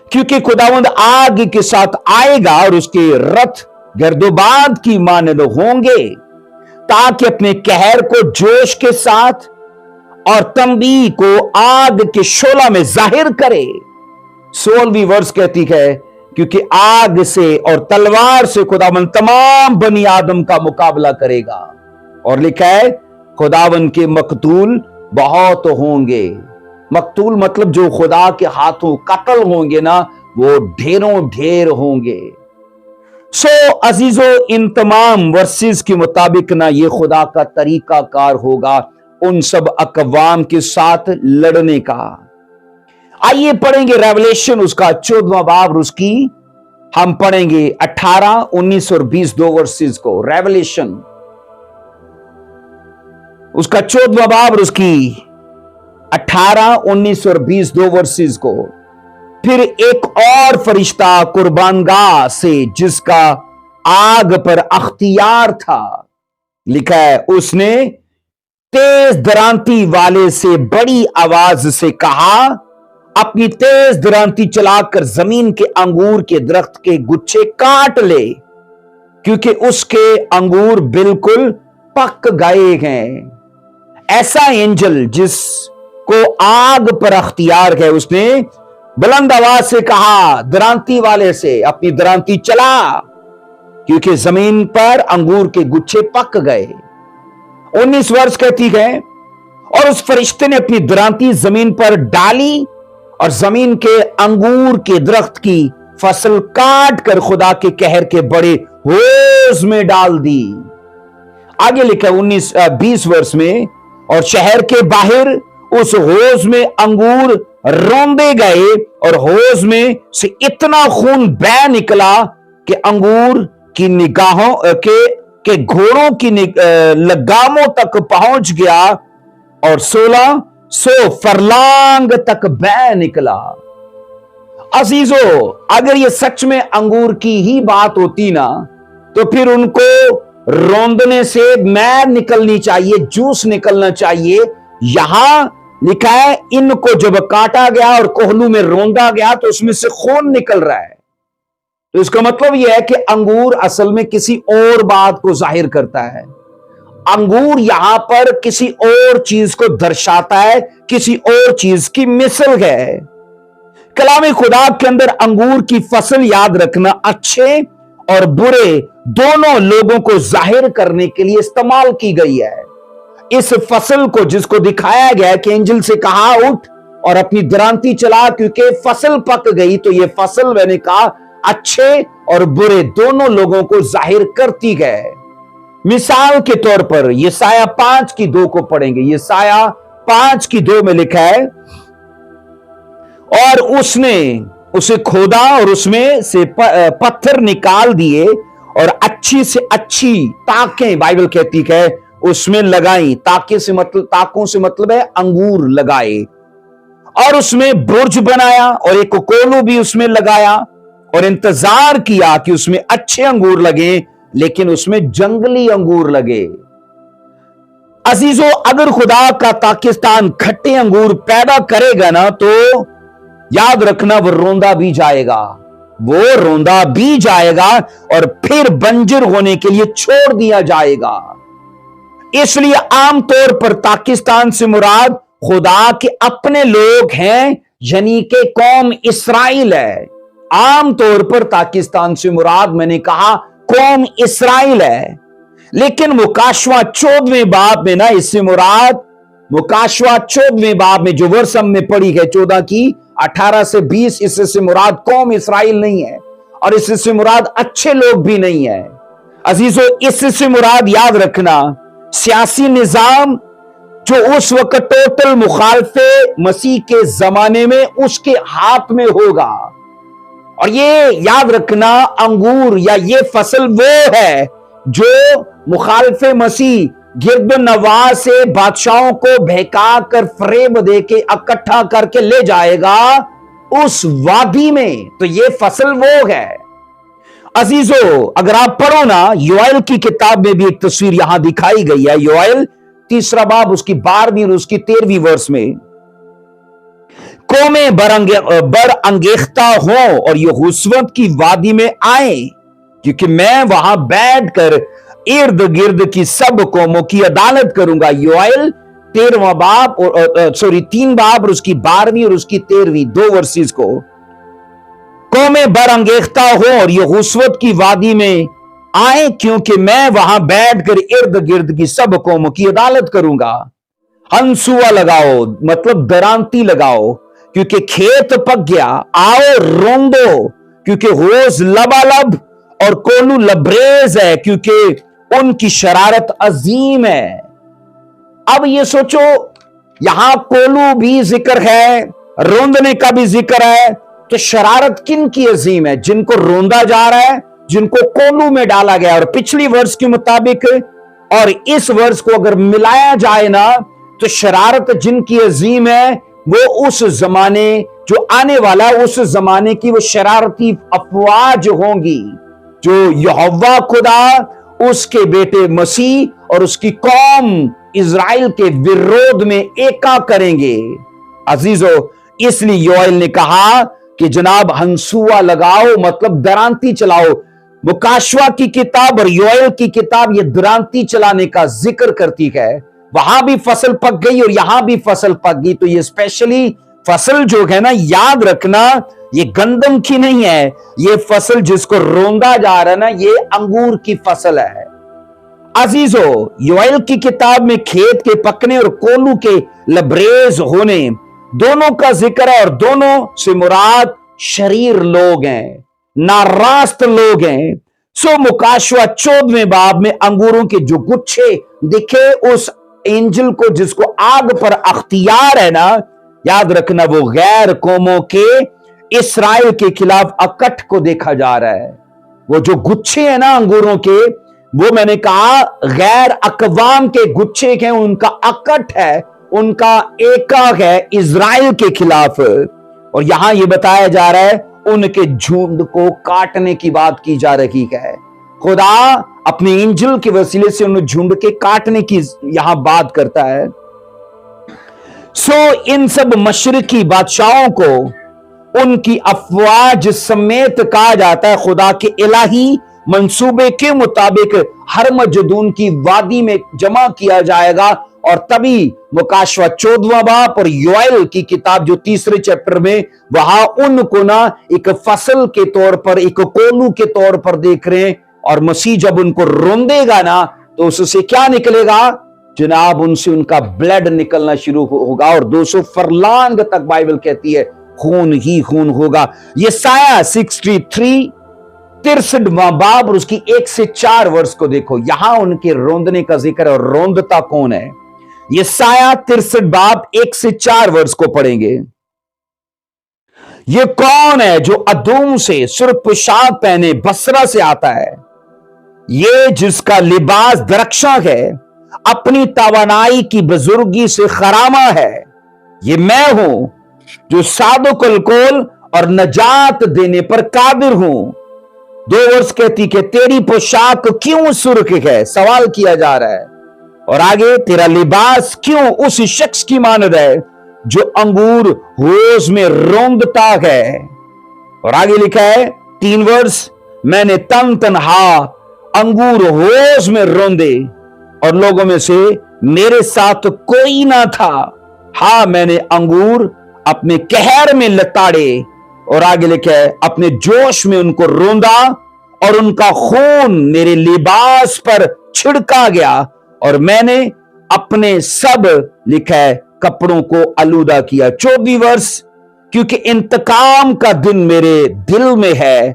क्योंकि खुदावंद आग के साथ आएगा और उसके रथ गर्दोबाद की मानद होंगे, ताकि अपने कहर को जोश के साथ और तंबी को आग के शोला में जाहिर करे। 16वीं वर्ष कहती है, क्योंकि आग से और तलवार से खुदावन तमाम बनी आदम का मुकाबला करेगा। और लिखा है खुदावन के मकतूल बहुत होंगे। मकतूल मतलब जो खुदा के हाथों कत्ल होंगे ना, वो ढेरों ढेर होंगे। अजीजो, इन तमाम वर्सेस के मुताबिक ना ये खुदा का तरीका कार होगा उन सब अकवाम के साथ लड़ने का। आइए पढ़ेंगे रेवलेशन उसका 14वां बाब और उसकी हम पढ़ेंगे 18, 19 और 20 दो वर्सेस को। रेवलेशन उसका 14वां बाब और उसकी 18, 19 और 20 दो वर्सेस को। फिर एक और फरिश्ता कुर्बानगाह से, जिसका आग पर अख्तियार था, लिखा है उसने तेज दरांती वाले से बड़ी आवाज से कहा, अपनी तेज दरांती चलाकर जमीन के अंगूर के दरख्त के गुच्छे काट ले, क्योंकि उसके अंगूर बिल्कुल पक गए हैं। ऐसा एंजल जिसको आग पर अख्तियार है, उसने बुलंद आवाज से कहा दरांती वाले से, अपनी दरांती चला, क्योंकि जमीन पर अंगूर के गुच्छे पक गए। 19 वर्ष कहती है, और उस फरिश्ते ने अपनी दरांती जमीन पर डाली और जमीन के अंगूर के दरख्त की फसल काट कर खुदा के कहर के बड़े होज में डाल दी। आगे लिखा 20 वर्ष में, और शहर के बाहर उस होज में अंगूर रौंदे गए और होज में से इतना खून बह निकला कि अंगूर की निगाहों के घोड़ों की लगामों तक पहुंच गया और 1600 फरलांग तक बह निकला। अजीजो, अगर ये सच में अंगूर की ही बात होती ना, तो फिर उनको रौंदने से मैद निकलनी चाहिए, जूस निकलना चाहिए। यहां लिखा है इनको जब काटा गया और कोहलू में रौंदा गया तो उसमें से खून निकल रहा है। तो इसका मतलब यह है कि अंगूर असल में किसी और बात को जाहिर करता है। अंगूर यहां पर किसी और चीज को दर्शाता है, किसी और चीज की मिसल है। कलाम खुदा के अंदर अंगूर की फसल याद रखना अच्छे और बुरे दोनों लोगों को जाहिर करने के लिए इस्तेमाल की गई है। इस फसल को जिसको दिखाया गया है कि एंजल से कहा उठ और अपनी दरांती चला, क्योंकि फसल पक गई, तो ये फसल मैंने कहा अच्छे और बुरे दोनों लोगों को जाहिर करती है। मिसाल के तौर पर यशाया 5 की 2 को पढ़ेंगे। यशाया 5 की 2 में लिखा है, और उसने उसे खोदा और उसमें से पत्थर निकाल दिए और अच्छी से अच्छी ताकें, बाइबल कहती है, उसमें लगाई। ताकों से मतलब है अंगूर लगाए, और उसमें बुर्ज बनाया और एक कोलू भी उसमें लगाया और इंतजार किया कि उसमें अच्छे अंगूर लगे, लेकिन उसमें जंगली अंगूर लगे। अजीजों, अगर खुदा का पाकिस्तान खट्टे अंगूर पैदा करेगा ना, तो याद रखना वो रोंदा भी जाएगा, वो रोंदा भी जाएगा और फिर बंजर होने के लिए छोड़ दिया जाएगा। इसलिए आमतौर पर पाकिस्तान से मुराद खुदा के अपने लोग हैं, यानी कि कौम इस्राइल है। आमतौर पर पाकिस्तान से मुराद मैंने कहा कौम इस्राइल है, लेकिन मुकाशवा 14वें बाब में ना, इससे मुराद मुकाशवा 14वें बाब में जो वर्ष हमने पढ़ी है 14 की 18 से 20, इससे मुराद कौम इस्राइल नहीं है और इससे मुराद अच्छे लोग भी नहीं है। अजीजों, इससे मुराद याद रखना सियासी निजाम जो उस वक्त टोटल मुखालफे मसीह के जमाने में उसके हाथ में होगा। और ये याद रखना अंगूर या ये फसल वो है जो मुखालफे मसीह गिरद नवाज से बादशाहों को बहका कर फरेब दे के इकट्ठा करके ले जाएगा उस वादी में, तो ये फसल वो है। अजीजो, अगर आप पढ़ो ना, योएल की किताब में भी एक तस्वीर यहां दिखाई गई है। योएल 3 बाब उसकी 12वीं और उसकी 13वीं वर्ष में, कौमें बर अंगेख्ता हो और यहोशूवत की वादी में आए, क्योंकि मैं वहां बैठकर इर्द गिर्द की सब कौमों की अदालत करूंगा। योएल 13वां बाब और 3 बाब और उसकी 12वीं और उसकी 13वीं 2 वर्सेस को, कौमें बर अंगेख्ता हो और यहोशूवत की वादी में आए, क्योंकि मैं वहां बैठकर इर्द गिर्द की सब कौमों की अदालत करूंगा। हंसुआ लगाओ, मतलब दरांती लगाओ, क्योंकि खेत पक गया। आओ रोंदो, क्योंकि होश लबालब और कोलू लबरेज है, क्योंकि उनकी शरारत अजीम है। अब ये सोचो, यहां कोलू भी जिक्र है, रोंदने का भी जिक्र है, तो शरारत किन की अजीम है? जिनको रोंदा जा रहा है, जिनको कोलू में डाला गया। और पिछली वर्ष के मुताबिक और इस वर्ष को अगर मिलाया जाए ना, तो शरारत जिनकी अजीम है वो उस जमाने जो आने वाला, उस जमाने की वो शरारती अफवाज होंगी, जो यहोवा खुदा, उसके बेटे मसीह और उसकी कौम इज़राइल के विरोध में एका करेंगे। अजीजो, इसलिए योएल ने कहा कि जनाब हंसुआ लगाओ, मतलब दरांती चलाओ। मुकाशवा की किताब और योएल की किताब ये दरांती चलाने का जिक्र करती है। वहां भी फसल पक गई और यहां भी फसल पक गई। तो ये स्पेशली फसल जो है ना, याद रखना, ये गंदम की नहीं है। ये फसल जिसको रोंदा जा रहा है ना, ये अंगूर की फसल है। अजीजो, योएल की किताब में खेत के पकने और कोलू के लबरेज होने दोनों का जिक्र है, और दोनों से मुराद शरीर लोग हैं, नारास्त लोग हैं। सो मुकाशवा 14वें बाब में अंगूरों के जो गुच्छे दिखे उस एंजल को, जिसको आग पर अख्तियार है ना, याद रखना वो गैर कौमों के इस्राएल के खिलाफ अकट को देखा जा रहा है। वो जो गुच्छे हैं ना अंगूरों के, वो मैंने कहा गैर अकवाम के गुच्छे हैं, उनका अकट है, उनका एका है इज़राइल के खिलाफ। और यहां यह बताया जा रहा है उनके झुंड को काटने की बात की जा रही है। खुदा अपने एंजल के वसीले से उन झुंड के काटने की यहां बात करता है। सो इन सब मशरकी बादशाहों को उनकी अफवाज समेत कहा जाता है। खुदा के इलाही मंसूबे के मुताबिक हर मजदून की वादी में जमा किया जाएगा, और तभी मुकाशवा 14वां बाब और योएल की किताब जो 3रे चैप्टर में, वहां उनको ना एक फसल के तौर पर, एक कोलू के तौर पर देख रहे हैं। और मसीह जब उनको रोंदेगा ना, तो उससे क्या निकलेगा जनाब? उनसे उनका ब्लड निकलना शुरू होगा, और 200 फरलांग तक बाइबल कहती है खून ही खून होगा। यशायाह 63 63वां बाब और उसकी 1 से 4 वर्ष को देखो, यहां उनके रोंदने का जिक्र है। और रोंदता कौन है? यशायाह 63 बाब 1 से 4 वर्ष को पढ़ेंगे। ये कौन है जो अदूम से सुर्ख पोशाक पहने बसरा से आता है? ये जिसका लिबास दरख्शा है, अपनी तवानाई की बुजुर्गी से खरामा है। ये मैं हूं जो सादुकुल कोल और नजात देने पर कादिर हूं। 2 वर्ष कहती कि तेरी पोशाक क्यों सुर्ख है? सवाल किया जा रहा है। और आगे, तेरा लिबास क्यों उस शख्स की मानद है जो अंगूर होश में रोंदता है? और आगे लिखा है 3 वर्ष, मैंने तनहा अंगूर होश में रोंदे, और लोगों में से मेरे साथ कोई ना था। हां, मैंने अंगूर अपने कहर में लताड़े, और आगे लिखा है अपने जोश में उनको रोंदा, और उनका खून मेरे लिबास पर छिड़का गया, और मैंने अपने सब लिखा है कपड़ों को आलूदा किया। 24 वर्ष, क्योंकि इंतकाम का दिन मेरे दिल में है,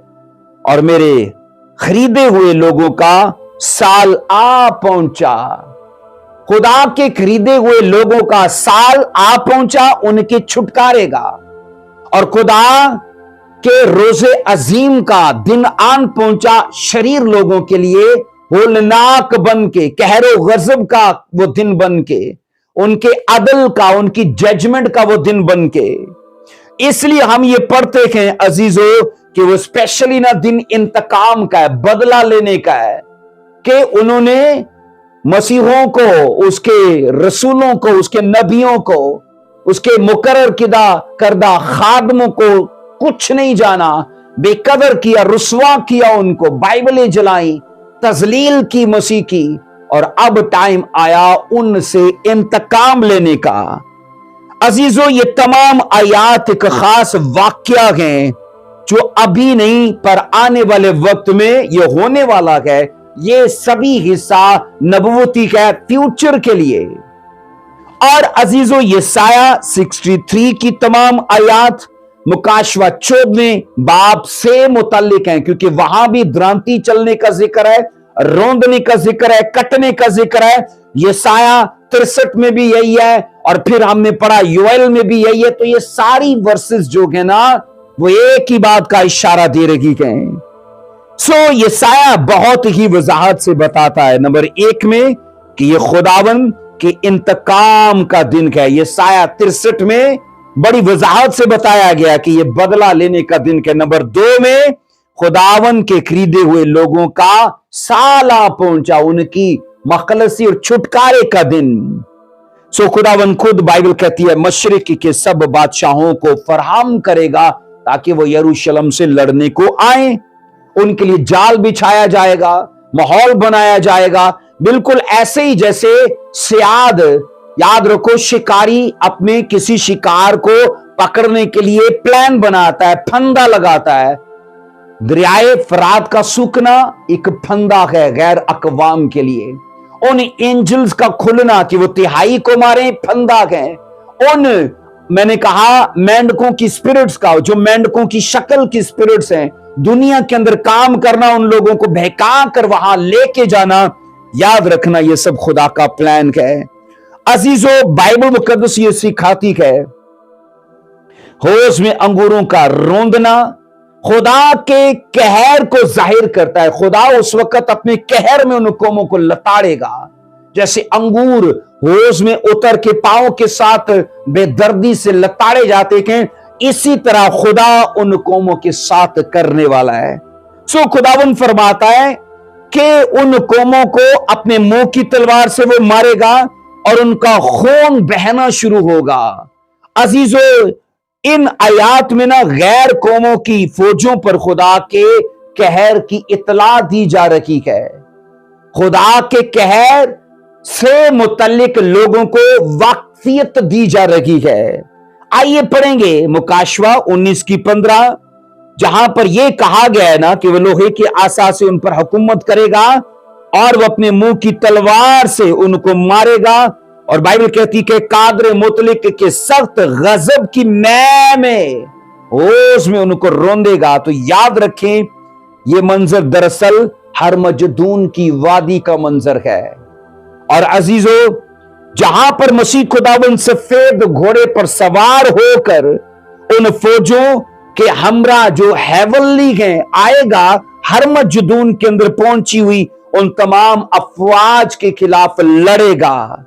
और मेरे खरीदे हुए लोगों का साल आ पहुंचा। खुदा के खरीदे हुए लोगों का साल आ पहुंचा, उनके छुटकारे का। और खुदा के रोजे अजीम का दिन आन पहुंचा शरीर लोगों के लिए, होलनाक बन के, कहरो गजब का वो दिन बन के, उनके अदल का, उनकी जजमेंट का वो दिन बन के। इसलिए हम ये पढ़ते हैं अजीजों कि वो स्पेशली ना दिन इंतकाम का है, बदला लेने का है, कि उन्होंने मसीहों को, उसके रसूलों को, उसके नबियों को, उसके मुकर्रर करदा खादमों को कुछ नहीं जाना, बेकदर किया, रुसवा किया, उनको बाइबलें जलाई, तजलील की मसीह की, और अब टाइम आया उनसे इंतकाम लेने का। अजीजों, ये तमाम आयात एक खास वाकया हैं जो अभी नहीं पर आने वाले वक्त में ये होने वाला है। ये सभी हिस्सा नबूवती का फ्यूचर के लिए। और अजीजों, यशाया 63 की तमाम आयात मुकाशवा 14वें बाब से मुताल्लिक हैं, क्योंकि वहां भी द्रांति चलने का जिक्र है, रोंदने का जिक्र है, कटने का जिक्र है। यशाया 63 में भी यही है, और फिर हमने पढ़ा योएल में भी यही है। तो ये सारी वर्सेस जो है ना, वो एक ही बात का इशारा दे रही है। सो यशाया बहुत ही वजाहत से बताता है नंबर 1 में कि ये खुदावन के इंतकाम का दिन है। यशाया 63 में बड़ी वजाहत से बताया गया कि ये बदला लेने का दिन है। नंबर 2 में खुदावन के खरीदे हुए लोगों का साला पहुंचा, उनकी मखलसी और छुटकारे का दिन। सो खुदावन खुद, बाइबल कहती है, मशरिक के सब बादशाहों को फराहम करेगा ताकि वो यरूशलेम से लड़ने को आए। उनके लिए जाल बिछाया जाएगा, माहौल बनाया जाएगा, बिल्कुल ऐसे ही जैसे सियाद, याद रखो, शिकारी अपने किसी शिकार को पकड़ने के लिए प्लान बनाता है, फंदा लगाता है। दरियाए फरात का सूखना एक फंदा है गैर अकवाम के लिए। उन एंजल्स का खुलना कि वो तिहाई को मारे, फंदा है। उन, मैंने कहा, मेंढकों की स्पिरिट्स का, जो मेंढकों की शक्ल की स्पिरिट्स हैं, दुनिया के अंदर काम करना, उन लोगों को बहका कर वहां लेके जाना, याद रखना, ये सब खुदा का प्लान है। अजीजों, बाइबल मुकद्दस ये सिखाती है, होश में अंगूरों का रोंदना खुदा के कहर को जाहिर करता है। खुदा उस वक्त अपने कहर में उन कौमों को लताड़ेगा, जैसे अंगूर होश में उतर के पांव के साथ बेदर्दी से लताड़े जाते हैं, इसी तरह खुदा उन कौमों के साथ करने वाला है। सो खुदावन फरमाता है कि उन कौमों को अपने मुंह की तलवार से वो मारेगा और उनका खून बहना शुरू होगा। अजीजों, इन आयात में ना गैर कौमों की फौजों पर खुदा के कहर की इतला दी जा रही है। खुदा के कहर से मुतल्लिक लोगों को वाकफियत दी जा रही है। आइए पढ़ेंगे मुकाशवा 19 की 15, जहां पर यह कहा गया है ना कि वह लोहे के आसा से उन पर हुकूमत करेगा और वह अपने मुंह की तलवार से उनको मारेगा। और बाइबल कहती कि कादर मुतलिक के सख्त गजब की मै में होश में उनको रोंदेगा। तो याद रखें, यह मंजर दरअसल हरमजदून की वादी का मंजर है। और अजीजों, जहां पर मसीह खुदावंद सफेद घोड़े पर सवार होकर उन फौजों के हमरा जो हेवनली हैं आएगा, हरमजदून के अंदर पहुंची हुई उन तमाम अफवाज के खिलाफ लड़ेगा।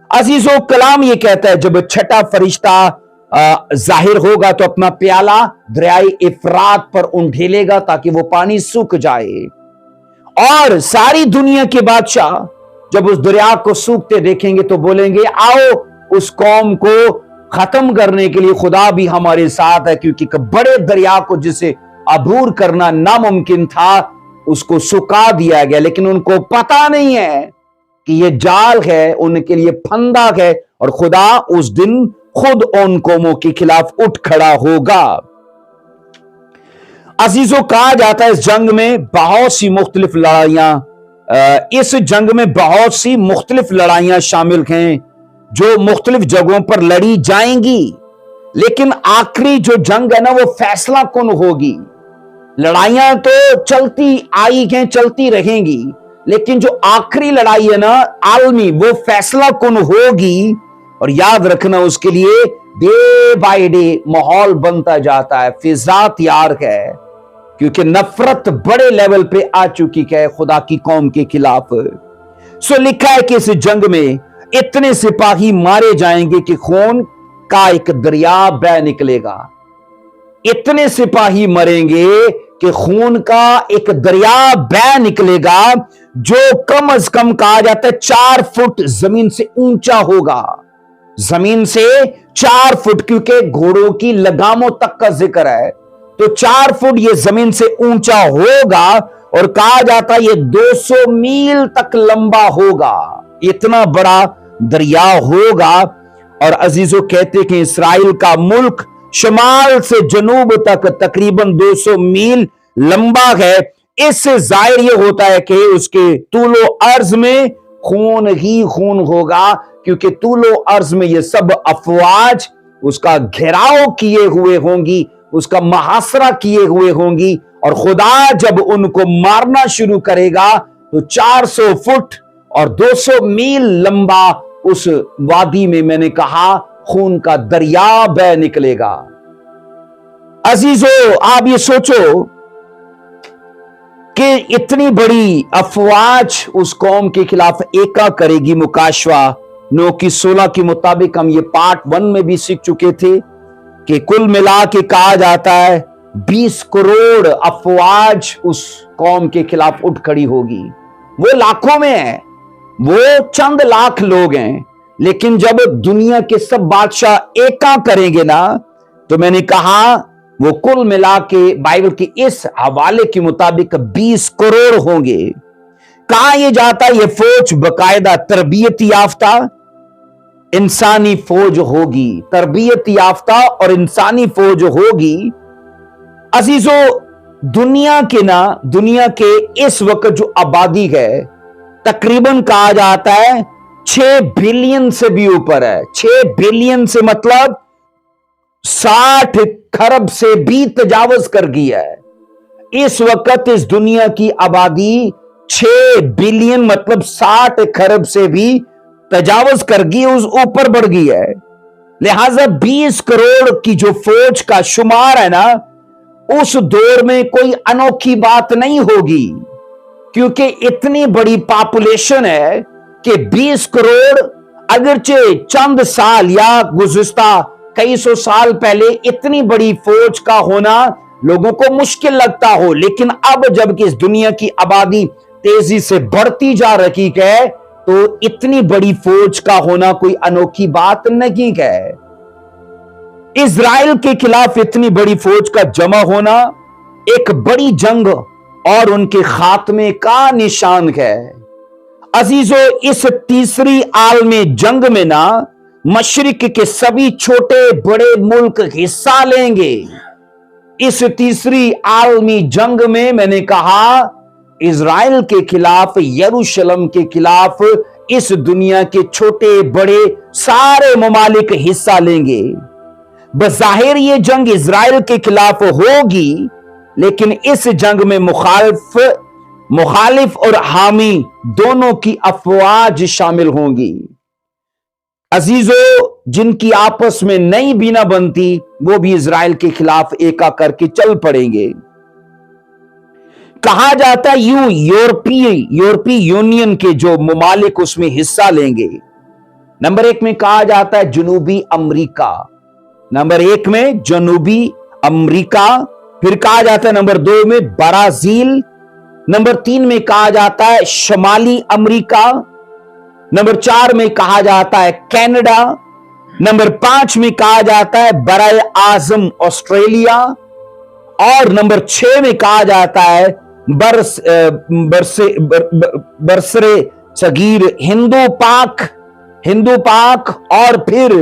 अजीजों, कलाम ये कहता है, जब छठा फरिश्ता जाहिर होगा तो अपना प्याला दरियाए इफरात पर उंडेलेगा ताकि वो पानी सूख जाए। और सारी दुनिया के बादशाह जब उस दरिया को सूखते देखेंगे तो बोलेंगे, आओ उस कौम को खत्म करने के लिए खुदा भी हमारे साथ है, क्योंकि बड़े दरिया को जिसे अबूर करना नामुमकिन था उसको सुखा दिया गया। लेकिन उनको पता नहीं है कि यह जाल है, उनके लिए फंदा है, और खुदा उस दिन खुद उन कौमों के खिलाफ उठ खड़ा होगा। अजीजों, कहा जाता है इस जंग में बहुत सी मुख्तलिफ लड़ाइयां, इस जंग में बहुत सी मुख्तलिफ लड़ाइयां शामिल हैं जो मुख्तलिफ जगहों पर लड़ी जाएंगी। लेकिन आखिरी जो जंग है ना, वो फैसला कुन होगी। लड़ाइयां तो चलती आई हैं, चलती रहेंगी, लेकिन जो आखिरी लड़ाई है ना आलमी, वो फैसला कुन होगी। और याद रखना, उसके लिए डे बाय डे माहौल बनता जाता है, फिजा तैयार है, क्योंकि नफरत बड़े लेवल पे आ चुकी है खुदा की कौम के खिलाफ। सो लिखा है कि इस जंग में इतने सिपाही मारे जाएंगे कि खून का एक दरिया बह निकलेगा। इतने सिपाही मरेंगे कि खून का एक दरिया बह निकलेगा जो कम अज कम कहा जाता है 4 फुट जमीन से ऊंचा होगा, जमीन से 4 फुट, क्योंकि घोड़ों की लगामों तक का जिक्र है, तो 4 फुट ये जमीन से ऊंचा होगा और कहा जाता है ये 200 मील तक लंबा होगा, इतना बड़ा दरिया होगा। और अजीजों कहते कि इस्राइल का मुल्क शमाल से जनूब तक तकरीबन 200 मील लंबा है। इससे जाहिर यह होता है कि उसके तूलो अर्ज में खून ही खून होगा, क्योंकि तूलो अर्ज में ये सब अफवाज उसका घेराव किए हुए होंगी, उसका मुहासरा किए हुए होंगी, और खुदा जब उनको मारना शुरू करेगा तो 400 फुट और 200 मील लंबा उस वादी में, मैंने कहा, खून का दरिया बह निकलेगा। अजीजों, आप ये सोचो कि इतनी बड़ी अफवाज उस कौम के खिलाफ एका करेगी। मुकाशवा 9 की 16 के मुताबिक हम ये पार्ट 1 में भी सीख चुके थे कि कुल मिला के कहा जाता है 20 करोड़ अफवाज उस कौम के खिलाफ उठ खड़ी होगी। वो लाखों में है, वो चंद लाख लोग हैं, लेकिन जब दुनिया के सब बादशाह एका करेंगे ना, तो मैंने कहा वो कुल मिला के बाइबल के इस हवाले के मुताबिक 20 करोड़ होंगे। कहा यह जाता है ये फौज बकायदा तरबियत याफ्ता इंसानी फौज होगी, तरबियत याफ्ता और इंसानी फौज होगी। अजीजों, दुनिया के इस वक्त जो आबादी है तकरीबन कहा जाता है 6 बिलियन से भी ऊपर है। 6 बिलियन से मतलब 60 खरब से भी तजावज कर गया है। इस वक्त इस दुनिया की आबादी 6 बिलियन मतलब 60 खरब से भी तजावज कर गई, उस ऊपर बढ़ गई है। लिहाजा 20 करोड़ की जो फौज का शुमार है ना, उस दौर में कोई अनोखी बात नहीं होगी, क्योंकि इतनी बड़ी पॉपुलेशन है कि 20 करोड़ अगरचे चंद साल या गुज़िश्ता कई सौ साल पहले इतनी बड़ी फौज का होना लोगों को मुश्किल लगता हो, लेकिन अब जबकि इस दुनिया की आबादी तेजी से बढ़ती जा रही है, तो इतनी बड़ी फौज का होना कोई अनोखी बात नहीं है। इजराइल के खिलाफ इतनी बड़ी फौज का जमा होना एक बड़ी जंग और उनके खात्मे का निशान है। अजीजों, इस तीसरी आलमी जंग में ना मशरिक के सभी छोटे बड़े मुल्क हिस्सा लेंगे। इस तीसरी आलमी जंग में मैंने कहा इजराइल के खिलाफ, यरूशलेम के खिलाफ इस दुनिया के छोटे बड़े सारे ममालिक हिस्सा लेंगे। बज़ाहिर ये जंग इजराइल के खिलाफ होगी, लेकिन इस जंग में मुखालिफ और हामी दोनों की अफवाज शामिल होंगी। अजीजों, जिनकी आपस में नई भी ना बनती, वो भी इजराइल के खिलाफ एका करके चल पड़ेंगे। कहा जाता है यूरोपीय यूनियन के जो ममालिक उसमें हिस्सा लेंगे। नंबर 1 में कहा जाता है जनूबी अमेरिका, नंबर 1 में जनूबी अमेरिका, फिर कहा जाता है नंबर 2 में ब्राजील, नंबर 3 में कहा जाता है शमाली अमेरिका, नंबर 4 में कहा जाता है कनाडा, नंबर 5 में कहा जाता है बराए आजम ऑस्ट्रेलिया, और नंबर 6 में कहा जाता है बरसरे सगीर हिंदू पाक, और फिर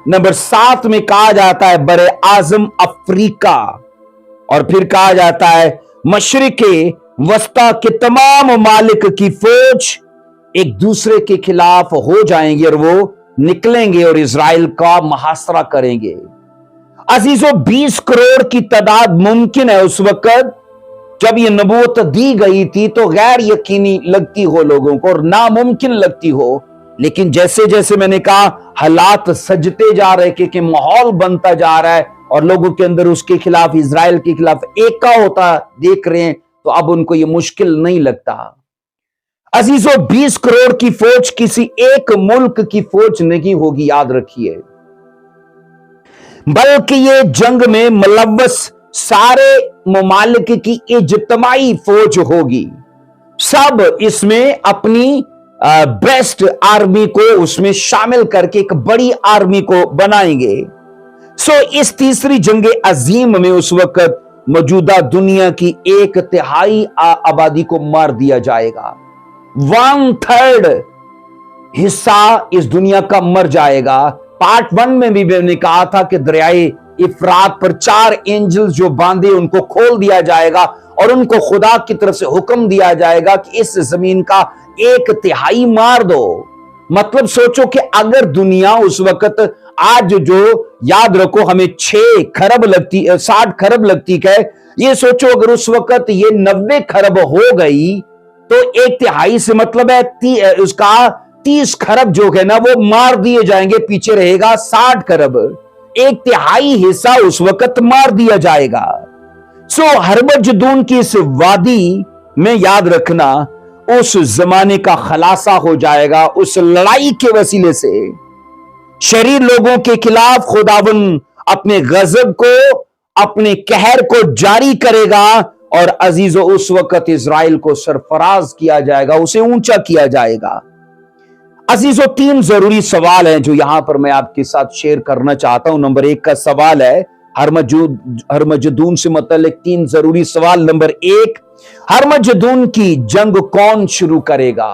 नंबर 7 में कहा जाता है बरे आजम अफ्रीका, और फिर कहा जाता है मशरिके वस्ता के तमाम मालिक की फौज एक दूसरे के खिलाफ हो जाएंगे और वो निकलेंगे और इजराइल का मुहासरा करेंगे। अजीजों, 20 करोड़ की तादाद मुमकिन है उस वक्त जब ये नबूवत दी गई थी तो गैर यकीनी लगती हो लोगों को और नामुमकिन लगती हो, लेकिन जैसे जैसे मैंने कहा हालात सजते जा रहे कि माहौल बनता जा रहा है और लोगों के अंदर उसके खिलाफ, इजराइल के खिलाफ एका होता देख रहे हैं, तो अब उनको ये मुश्किल नहीं लगता। अजीजों, 20 करोड़ की फौज किसी एक मुल्क की फौज नहीं होगी, याद रखिए। बल्कि ये जंग में मुलव्वस सारे ममालिक की इज्तिमाई फौज होगी। सब इसमें अपनी बेस्ट आर्मी को उसमें शामिल करके एक बड़ी आर्मी को बनाएंगे। सो इस तीसरी जंग अजीम में उस वक्त मौजूदा दुनिया की 1/3 आबादी को मार दिया जाएगा। 1/3 हिस्सा इस दुनिया का मर जाएगा। पार्ट 1 में भी मैंने कहा था कि दरियाए इफरात पर 4 एंजल्स जो बांधे उनको खोल दिया जाएगा और उनको खुदा की तरफ से हुक्म दिया जाएगा कि इस जमीन का 1/3 मार दो। मतलब सोचो कि अगर दुनिया उस वक्त आज जो याद रखो हमें 60 खरब लगती है, ये सोचो अगर उस वक्त ये 90 खरब हो गई तो 1/3 से मतलब है उसका 30 खरब जो है ना वो मार दिए जाएंगे, पीछे रहेगा 60 खरब। 1/3 हिस्सा उस वक्त मार दिया जाएगा। सो हरमजदून की इस वादी में याद रखना उस जमाने का खलासा हो जाएगा। उस लड़ाई के वसीले से शरीर लोगों के खिलाफ खुदावन अपने गजब को, अपने कहर को जारी करेगा और अजीजों उस वक्त इजराइल को सरफराज किया जाएगा, उसे ऊंचा किया जाएगा। अजीजों 3 जरूरी सवाल हैं जो यहां पर मैं आपके साथ शेयर करना चाहता हूं। नंबर 1 का सवाल है हरमजदून से मतलब 3 जरूरी सवाल। नंबर 1, हरमजदून की जंग कौन शुरू करेगा?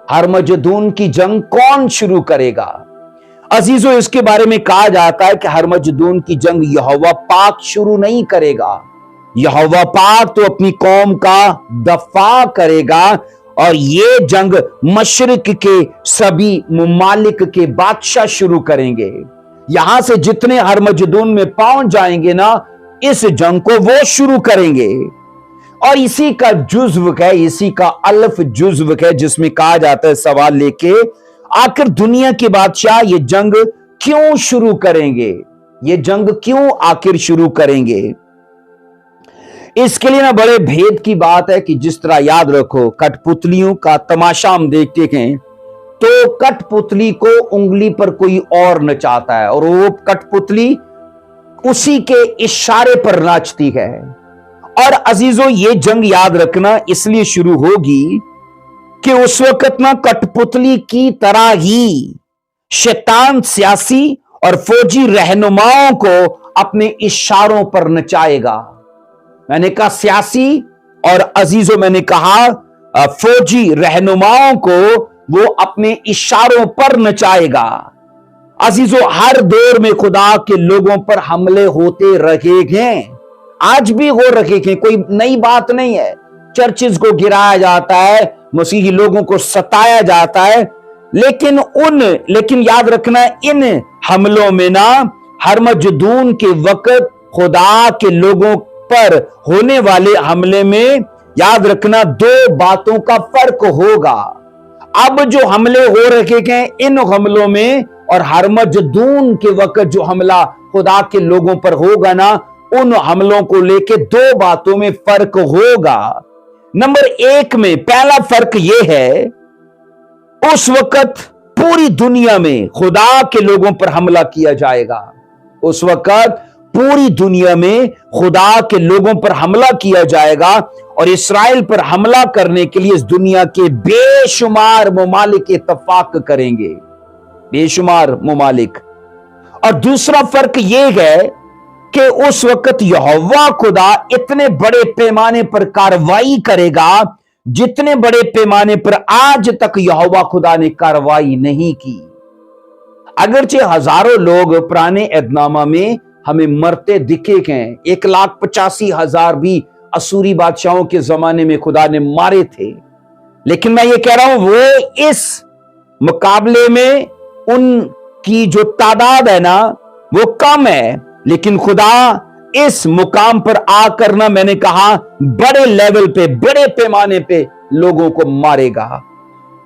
हरमजदून की जंग कौन शुरू करेगा? अजीजों इसके बारे में कहा जाता है कि हरमजदून की जंग यहोवा पाक शुरू नहीं करेगा। यहोवा पाक तो अपनी कौम का दफा करेगा और ये जंग मशरिक के सभी ममालिक के बादशाह शुरू करेंगे। यहां से जितने हरमजदून में पहुंच जाएंगे ना, इस जंग को वो शुरू करेंगे। और इसी का जुज्व है, इसी का अल्फ जुज्व है जिसमें कहा जाता है सवाल लेके, आखिर दुनिया के बादशाह ये जंग क्यों शुरू करेंगे? ये जंग क्यों आखिर शुरू करेंगे? इसके लिए ना बड़े भेद की बात है कि जिस तरह याद रखो कठपुतलियों का तमाशा हम देखते हैं तो कठपुतली को उंगली पर कोई और नचाता है और वो कठपुतली उसी के इशारे पर नाचती है। और अजीजों ये जंग याद रखना इसलिए शुरू होगी कि उस वक्त ना कठपुतली की तरह ही शैतान सियासी और फौजी रहनुमाओं को अपने इशारों पर नचाएगा। मैंने कहा सियासी और अजीजों मैंने कहा फौजी रहनुमाओं को वो अपने इशारों पर नचाएगा। अजीजों हर दौर में खुदा के लोगों पर हमले होते रहे हैं, आज भी हो रहे हैं, कोई नई बात नहीं है। चर्चिज को गिराया जाता है, मसीही लोगों को सताया जाता है, लेकिन याद रखना इन हमलों में ना हरमजदून के वक्त खुदा के लोगों पर होने वाले हमले में याद रखना 2 बातों का फर्क होगा। अब जो हमले हो रहे हैं इन हमलों में और हरमजदून के वक्त जो हमला खुदा के लोगों पर होगा ना, उन हमलों को लेके 2 बातों में फर्क होगा। नंबर 1 में पहला फर्क यह है, उस वक्त पूरी दुनिया में खुदा के लोगों पर हमला किया जाएगा। उस वक्त पूरी दुनिया में खुदा के लोगों पर हमला किया जाएगा और इस्राएल पर हमला करने के लिए इस दुनिया के बेशुमार ममालिक इत्तफाक करेंगे, बेशुमार ममालिक। और दूसरा फर्क यह है कि उस वक्त यहोवा खुदा इतने बड़े पैमाने पर कार्रवाई करेगा जितने बड़े पैमाने पर आज तक यहोवा खुदा ने कार्रवाई नहीं की। अगरचे हजारों लोग पुराने एहदनामा में हमें मरते दिखे हैं, 1,85,000 भी असूरी बादशाहों के जमाने में खुदा ने मारे थे, लेकिन मैं ये कह रहा हूं वो इस मुकाबले में उनकी जो तादाद है ना वो कम है, लेकिन खुदा इस मुकाम पर आकर ना मैंने कहा बड़े लेवल पे, बड़े पैमाने पे लोगों को मारेगा।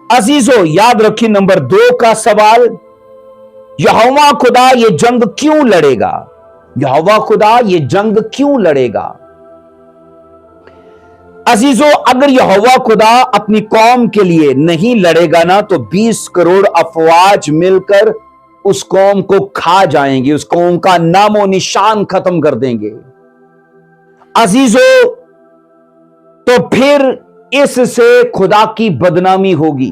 अजीजों याद रखिए नंबर 2 का सवाल, यहोवा खुदा ये जंग क्यों लड़ेगा? यहोवा खुदा ये जंग क्यों लड़ेगा? अजीजों अगर यहोवा खुदा अपनी कौम के लिए नहीं लड़ेगा ना तो 20 करोड़ अफवाज मिलकर उस कौम को खा जाएंगे, उस कौम का नामो निशान खत्म कर देंगे। अजीजों, तो फिर इससे खुदा की बदनामी होगी।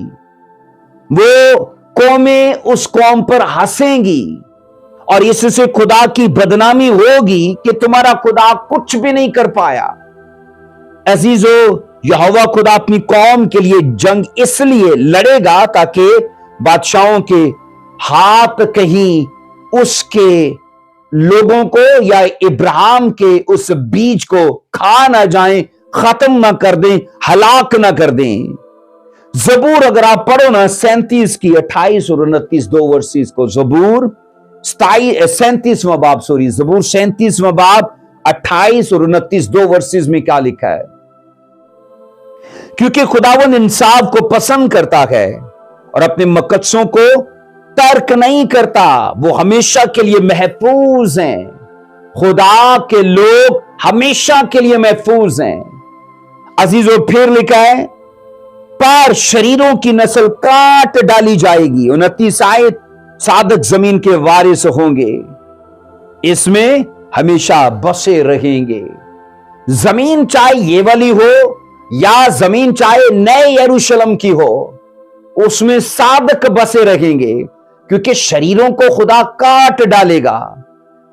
वो कौमें उस कौम पर हंसेंगी और इससे खुदा की बदनामी होगी कि तुम्हारा खुदा कुछ भी नहीं कर पाया। अजीजों, यहोवा खुदा अपनी कौम के लिए जंग इसलिए लड़ेगा ताकि बादशाहों के हाथ कहीं उसके लोगों को या इब्राहिम के उस बीज को खा ना जाएं, खत्म ना कर दें, हलाक ना कर दें। जबूर अगर आप पढ़ो ना 37 की 28 और 29 दो वर्सेस को, जबूर 37वां बाब, जबूर 37वां बाब 28 और 29 दो वर्सेस में क्या लिखा है? क्योंकि खुदावंद इंसाफ को पसंद करता है और अपने मकसदों को तर्क नहीं करता। वो हमेशा के लिए महफूज हैं। खुदा के लोग हमेशा के लिए महफूज हैं। अजीजों, फिर लिखा है, पर शरीरों की नस्ल काट डाली जाएगी। 29 आयत, सादक जमीन के वारिस होंगे, इसमें हमेशा बसे रहेंगे। जमीन चाहे ये वाली हो या जमीन चाहे नए यरूशलेम की हो, उसमें सादक बसे रहेंगे, क्योंकि शरीरों को खुदा काट डालेगा।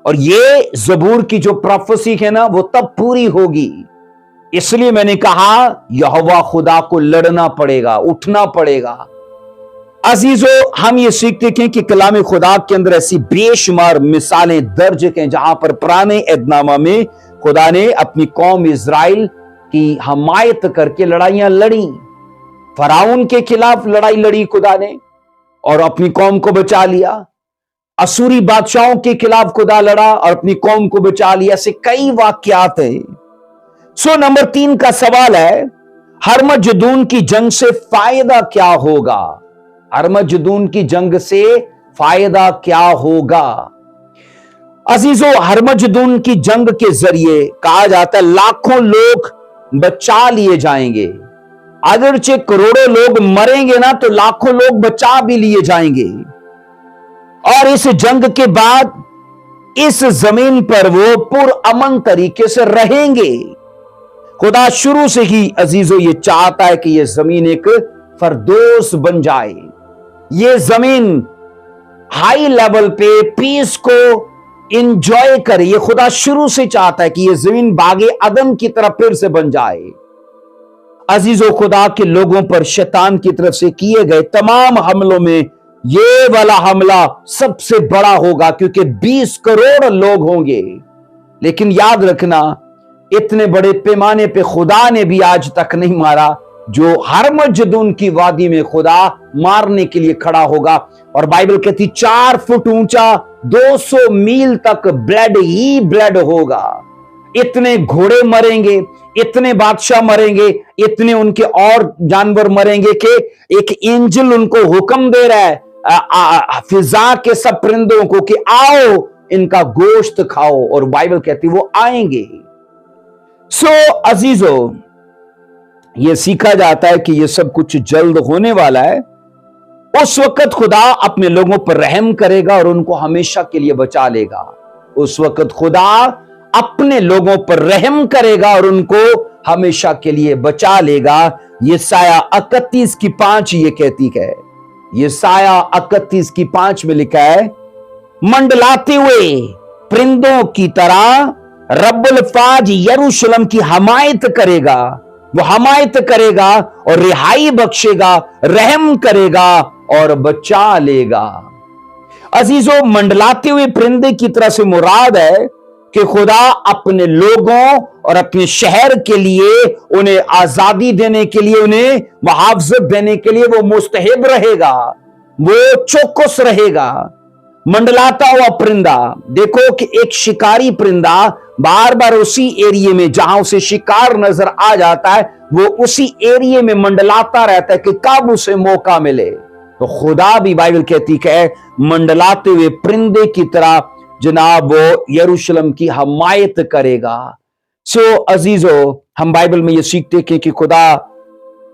और ये जबूर की जो प्रोफेसी है ना, वो तब पूरी होगी। इसलिए मैंने कहा यहोवा खुदा को लड़ना पड़ेगा, उठना पड़ेगा। अजीजों, हम ये सीखते हैं कि कलाम खुदा के अंदर ऐसी बेशुमार मिसालें दर्ज हैं जहां पर पुराने एहदनामा में खुदा ने अपनी कौम इजराइल की हमायत करके लड़ाइयां लड़ी। फराउन के खिलाफ लड़ाई लड़ी खुदा ने और अपनी कौम को बचा लिया। असूरी बादशाहों के खिलाफ खुदा लड़ा और अपनी कौम को बचा लिया। ऐसे कई वाकयात हैं। नंबर 3 का सवाल है, हरमजदून की जंग से फायदा क्या होगा? हरमजदून की जंग से फायदा क्या होगा? अजीजों, हरमजदून की जंग के जरिए कहा जाता है लाखों लोग बचा लिए जाएंगे। अगरचे करोड़ों लोग मरेंगे ना, तो लाखों लोग बचा भी लिए जाएंगे। और इस जंग के बाद इस जमीन पर वो पुरअमन तरीके से रहेंगे। खुदा शुरू से ही अजीजों ये चाहता है कि ये जमीन एक फरदोस बन जाए। ये जमीन हाई लेवल पे पीस को इंजॉय करे। ये खुदा शुरू से चाहता है कि ये जमीन बागे अदम की तरफ फिर से बन जाए। अजीजों, खुदा के लोगों पर शैतान की तरफ से किए गए तमाम हमलों में ये वाला हमला सबसे बड़ा होगा, क्योंकि 20 करोड़ लोग होंगे। लेकिन याद रखना, इतने बड़े पैमाने पे खुदा ने भी आज तक नहीं मारा जो हरमजदून की वादी में खुदा मारने के लिए खड़ा होगा। और बाइबल कहती 4 फुट ऊंचा, 200 मील तक ब्लड ही ब्लड होगा। इतने घोड़े मरेंगे, इतने बादशाह मरेंगे, इतने उनके और जानवर मरेंगे कि एक एंजल उनको हुक्म दे रहा है फिजा के सब परिंदों को कि आओ इनका गोश्त खाओ। और बाइबल कहती वो आएंगे। अजीजों, ये सीखा जाता है कि ये सब कुछ जल्द होने वाला है। उस वक्त खुदा अपने लोगों पर रहम करेगा और उनको हमेशा के लिए बचा लेगा। उस वक्त खुदा अपने लोगों पर रहम करेगा और उनको हमेशा के लिए बचा लेगा। यशायाह 31 की 5 ये कहती है। यशायाह 31 की 5 में लिखा है, मंडलाते हुए परिंदों की तरह रब्बुल फाज यरूशलेम की हमायत करेगा। वो हमायत करेगा और रिहाई बख्शेगा, रहम करेगा और बचा लेगा। अजीजों, मंडलाते हुए परिंदे की तरह से मुराद है कि खुदा अपने लोगों और अपने शहर के लिए उन्हें आजादी देने के लिए, उन्हें मुआवजत देने के लिए वो मुस्तहिब रहेगा, वो चौकस रहेगा। मंडलाता हुआ परिंदा, देखो कि एक शिकारी परिंदा बार बार उसी एरिया में जहां उसे शिकार नजर आ जाता है, वो उसी एरिया में मंडलाता रहता है कि कब उसे मौका मिले। तो खुदा भी बाइबल कहती है मंडलाते हुए परिंदे की तरह जनाब वो यरूशलेम की हमायत करेगा। अजीजों, हम बाइबल में ये सीखते हैं कि खुदा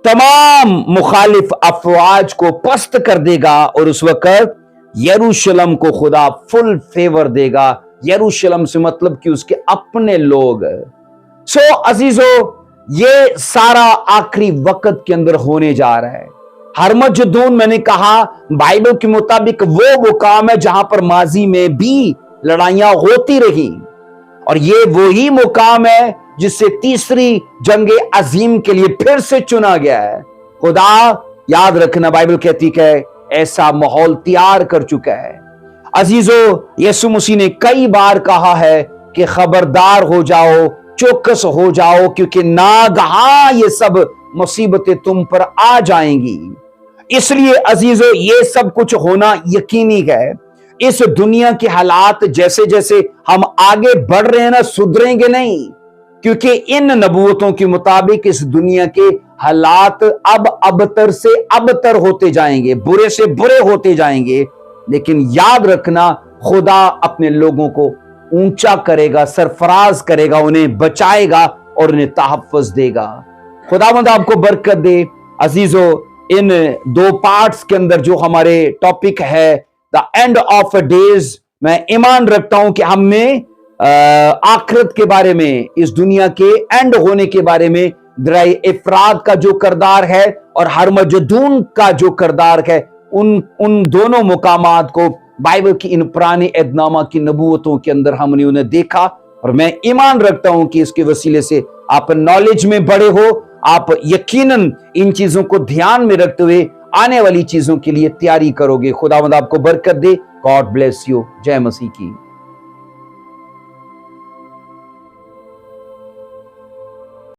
तमाम मुखालिफ अफवाज को पस्त कर देगा और उस वक्त यरूशलेम को खुदा फुल फेवर देगा। यरूशलेम से मतलब कि उसके अपने लोग। सो अजीजों, ये सारा आखिरी वक्त के अंदर होने जा रहा है। हरमजुद्दून, मैंने कहा, बाइबल के मुताबिक वो मुकाम है जहां पर माजी में भी लड़ाइयां होती रही, और ये वही मुकाम है जिससे तीसरी जंग अजीम के लिए फिर से चुना गया है। खुदा, याद रखना, बाइबल कहती है ऐसा माहौल तैयार कर चुका है। अजीजों, यीशु मसीह ने कई बार कहा है कि खबरदार हो जाओ, चौकस हो जाओ, क्योंकि नागहां ये सब मुसीबतें तुम पर आ जाएंगी। इसलिए अजीजों, ये सब कुछ होना यकीनी है। इस दुनिया के हालात जैसे जैसे हम आगे बढ़ रहे हैं ना, सुधरेंगे नहीं, क्योंकि इन नबूवतों के मुताबिक इस दुनिया के हालात अब अबतर से अबतर होते जाएंगे, बुरे से बुरे होते जाएंगे। लेकिन याद रखना, खुदा अपने लोगों को ऊंचा करेगा, सरफराज करेगा, उन्हें बचाएगा और उन्हें तहफ़्फ़ुज़ देगा। खुदावंद आपको बरकत दे। अजीजों, इन 2 पार्ट्स के अंदर जो हमारे टॉपिक है द एंड ऑफ डेज, मैं ईमान रखता हूं कि हमने आखिरत के बारे में, इस दुनिया के एंड होने के बारे में, दराए इफराद का जो किरदार है और हरमजुद्दून का जो किरदार है, उन दोनों मुकामात को बाइबल की इन पुराने एहदनामा की नबूवतों के अंदर हमने उन्हें देखा। और मैं ईमान रखता हूं कि इसके वसीले से आप नॉलेज में बड़े हो, आप यकीनन इन चीजों को ध्यान में रखते हुए आने वाली चीजों के लिए तैयारी करोगे। खुदावंद आपको बरकत दे। God bless you. जय मसीह की।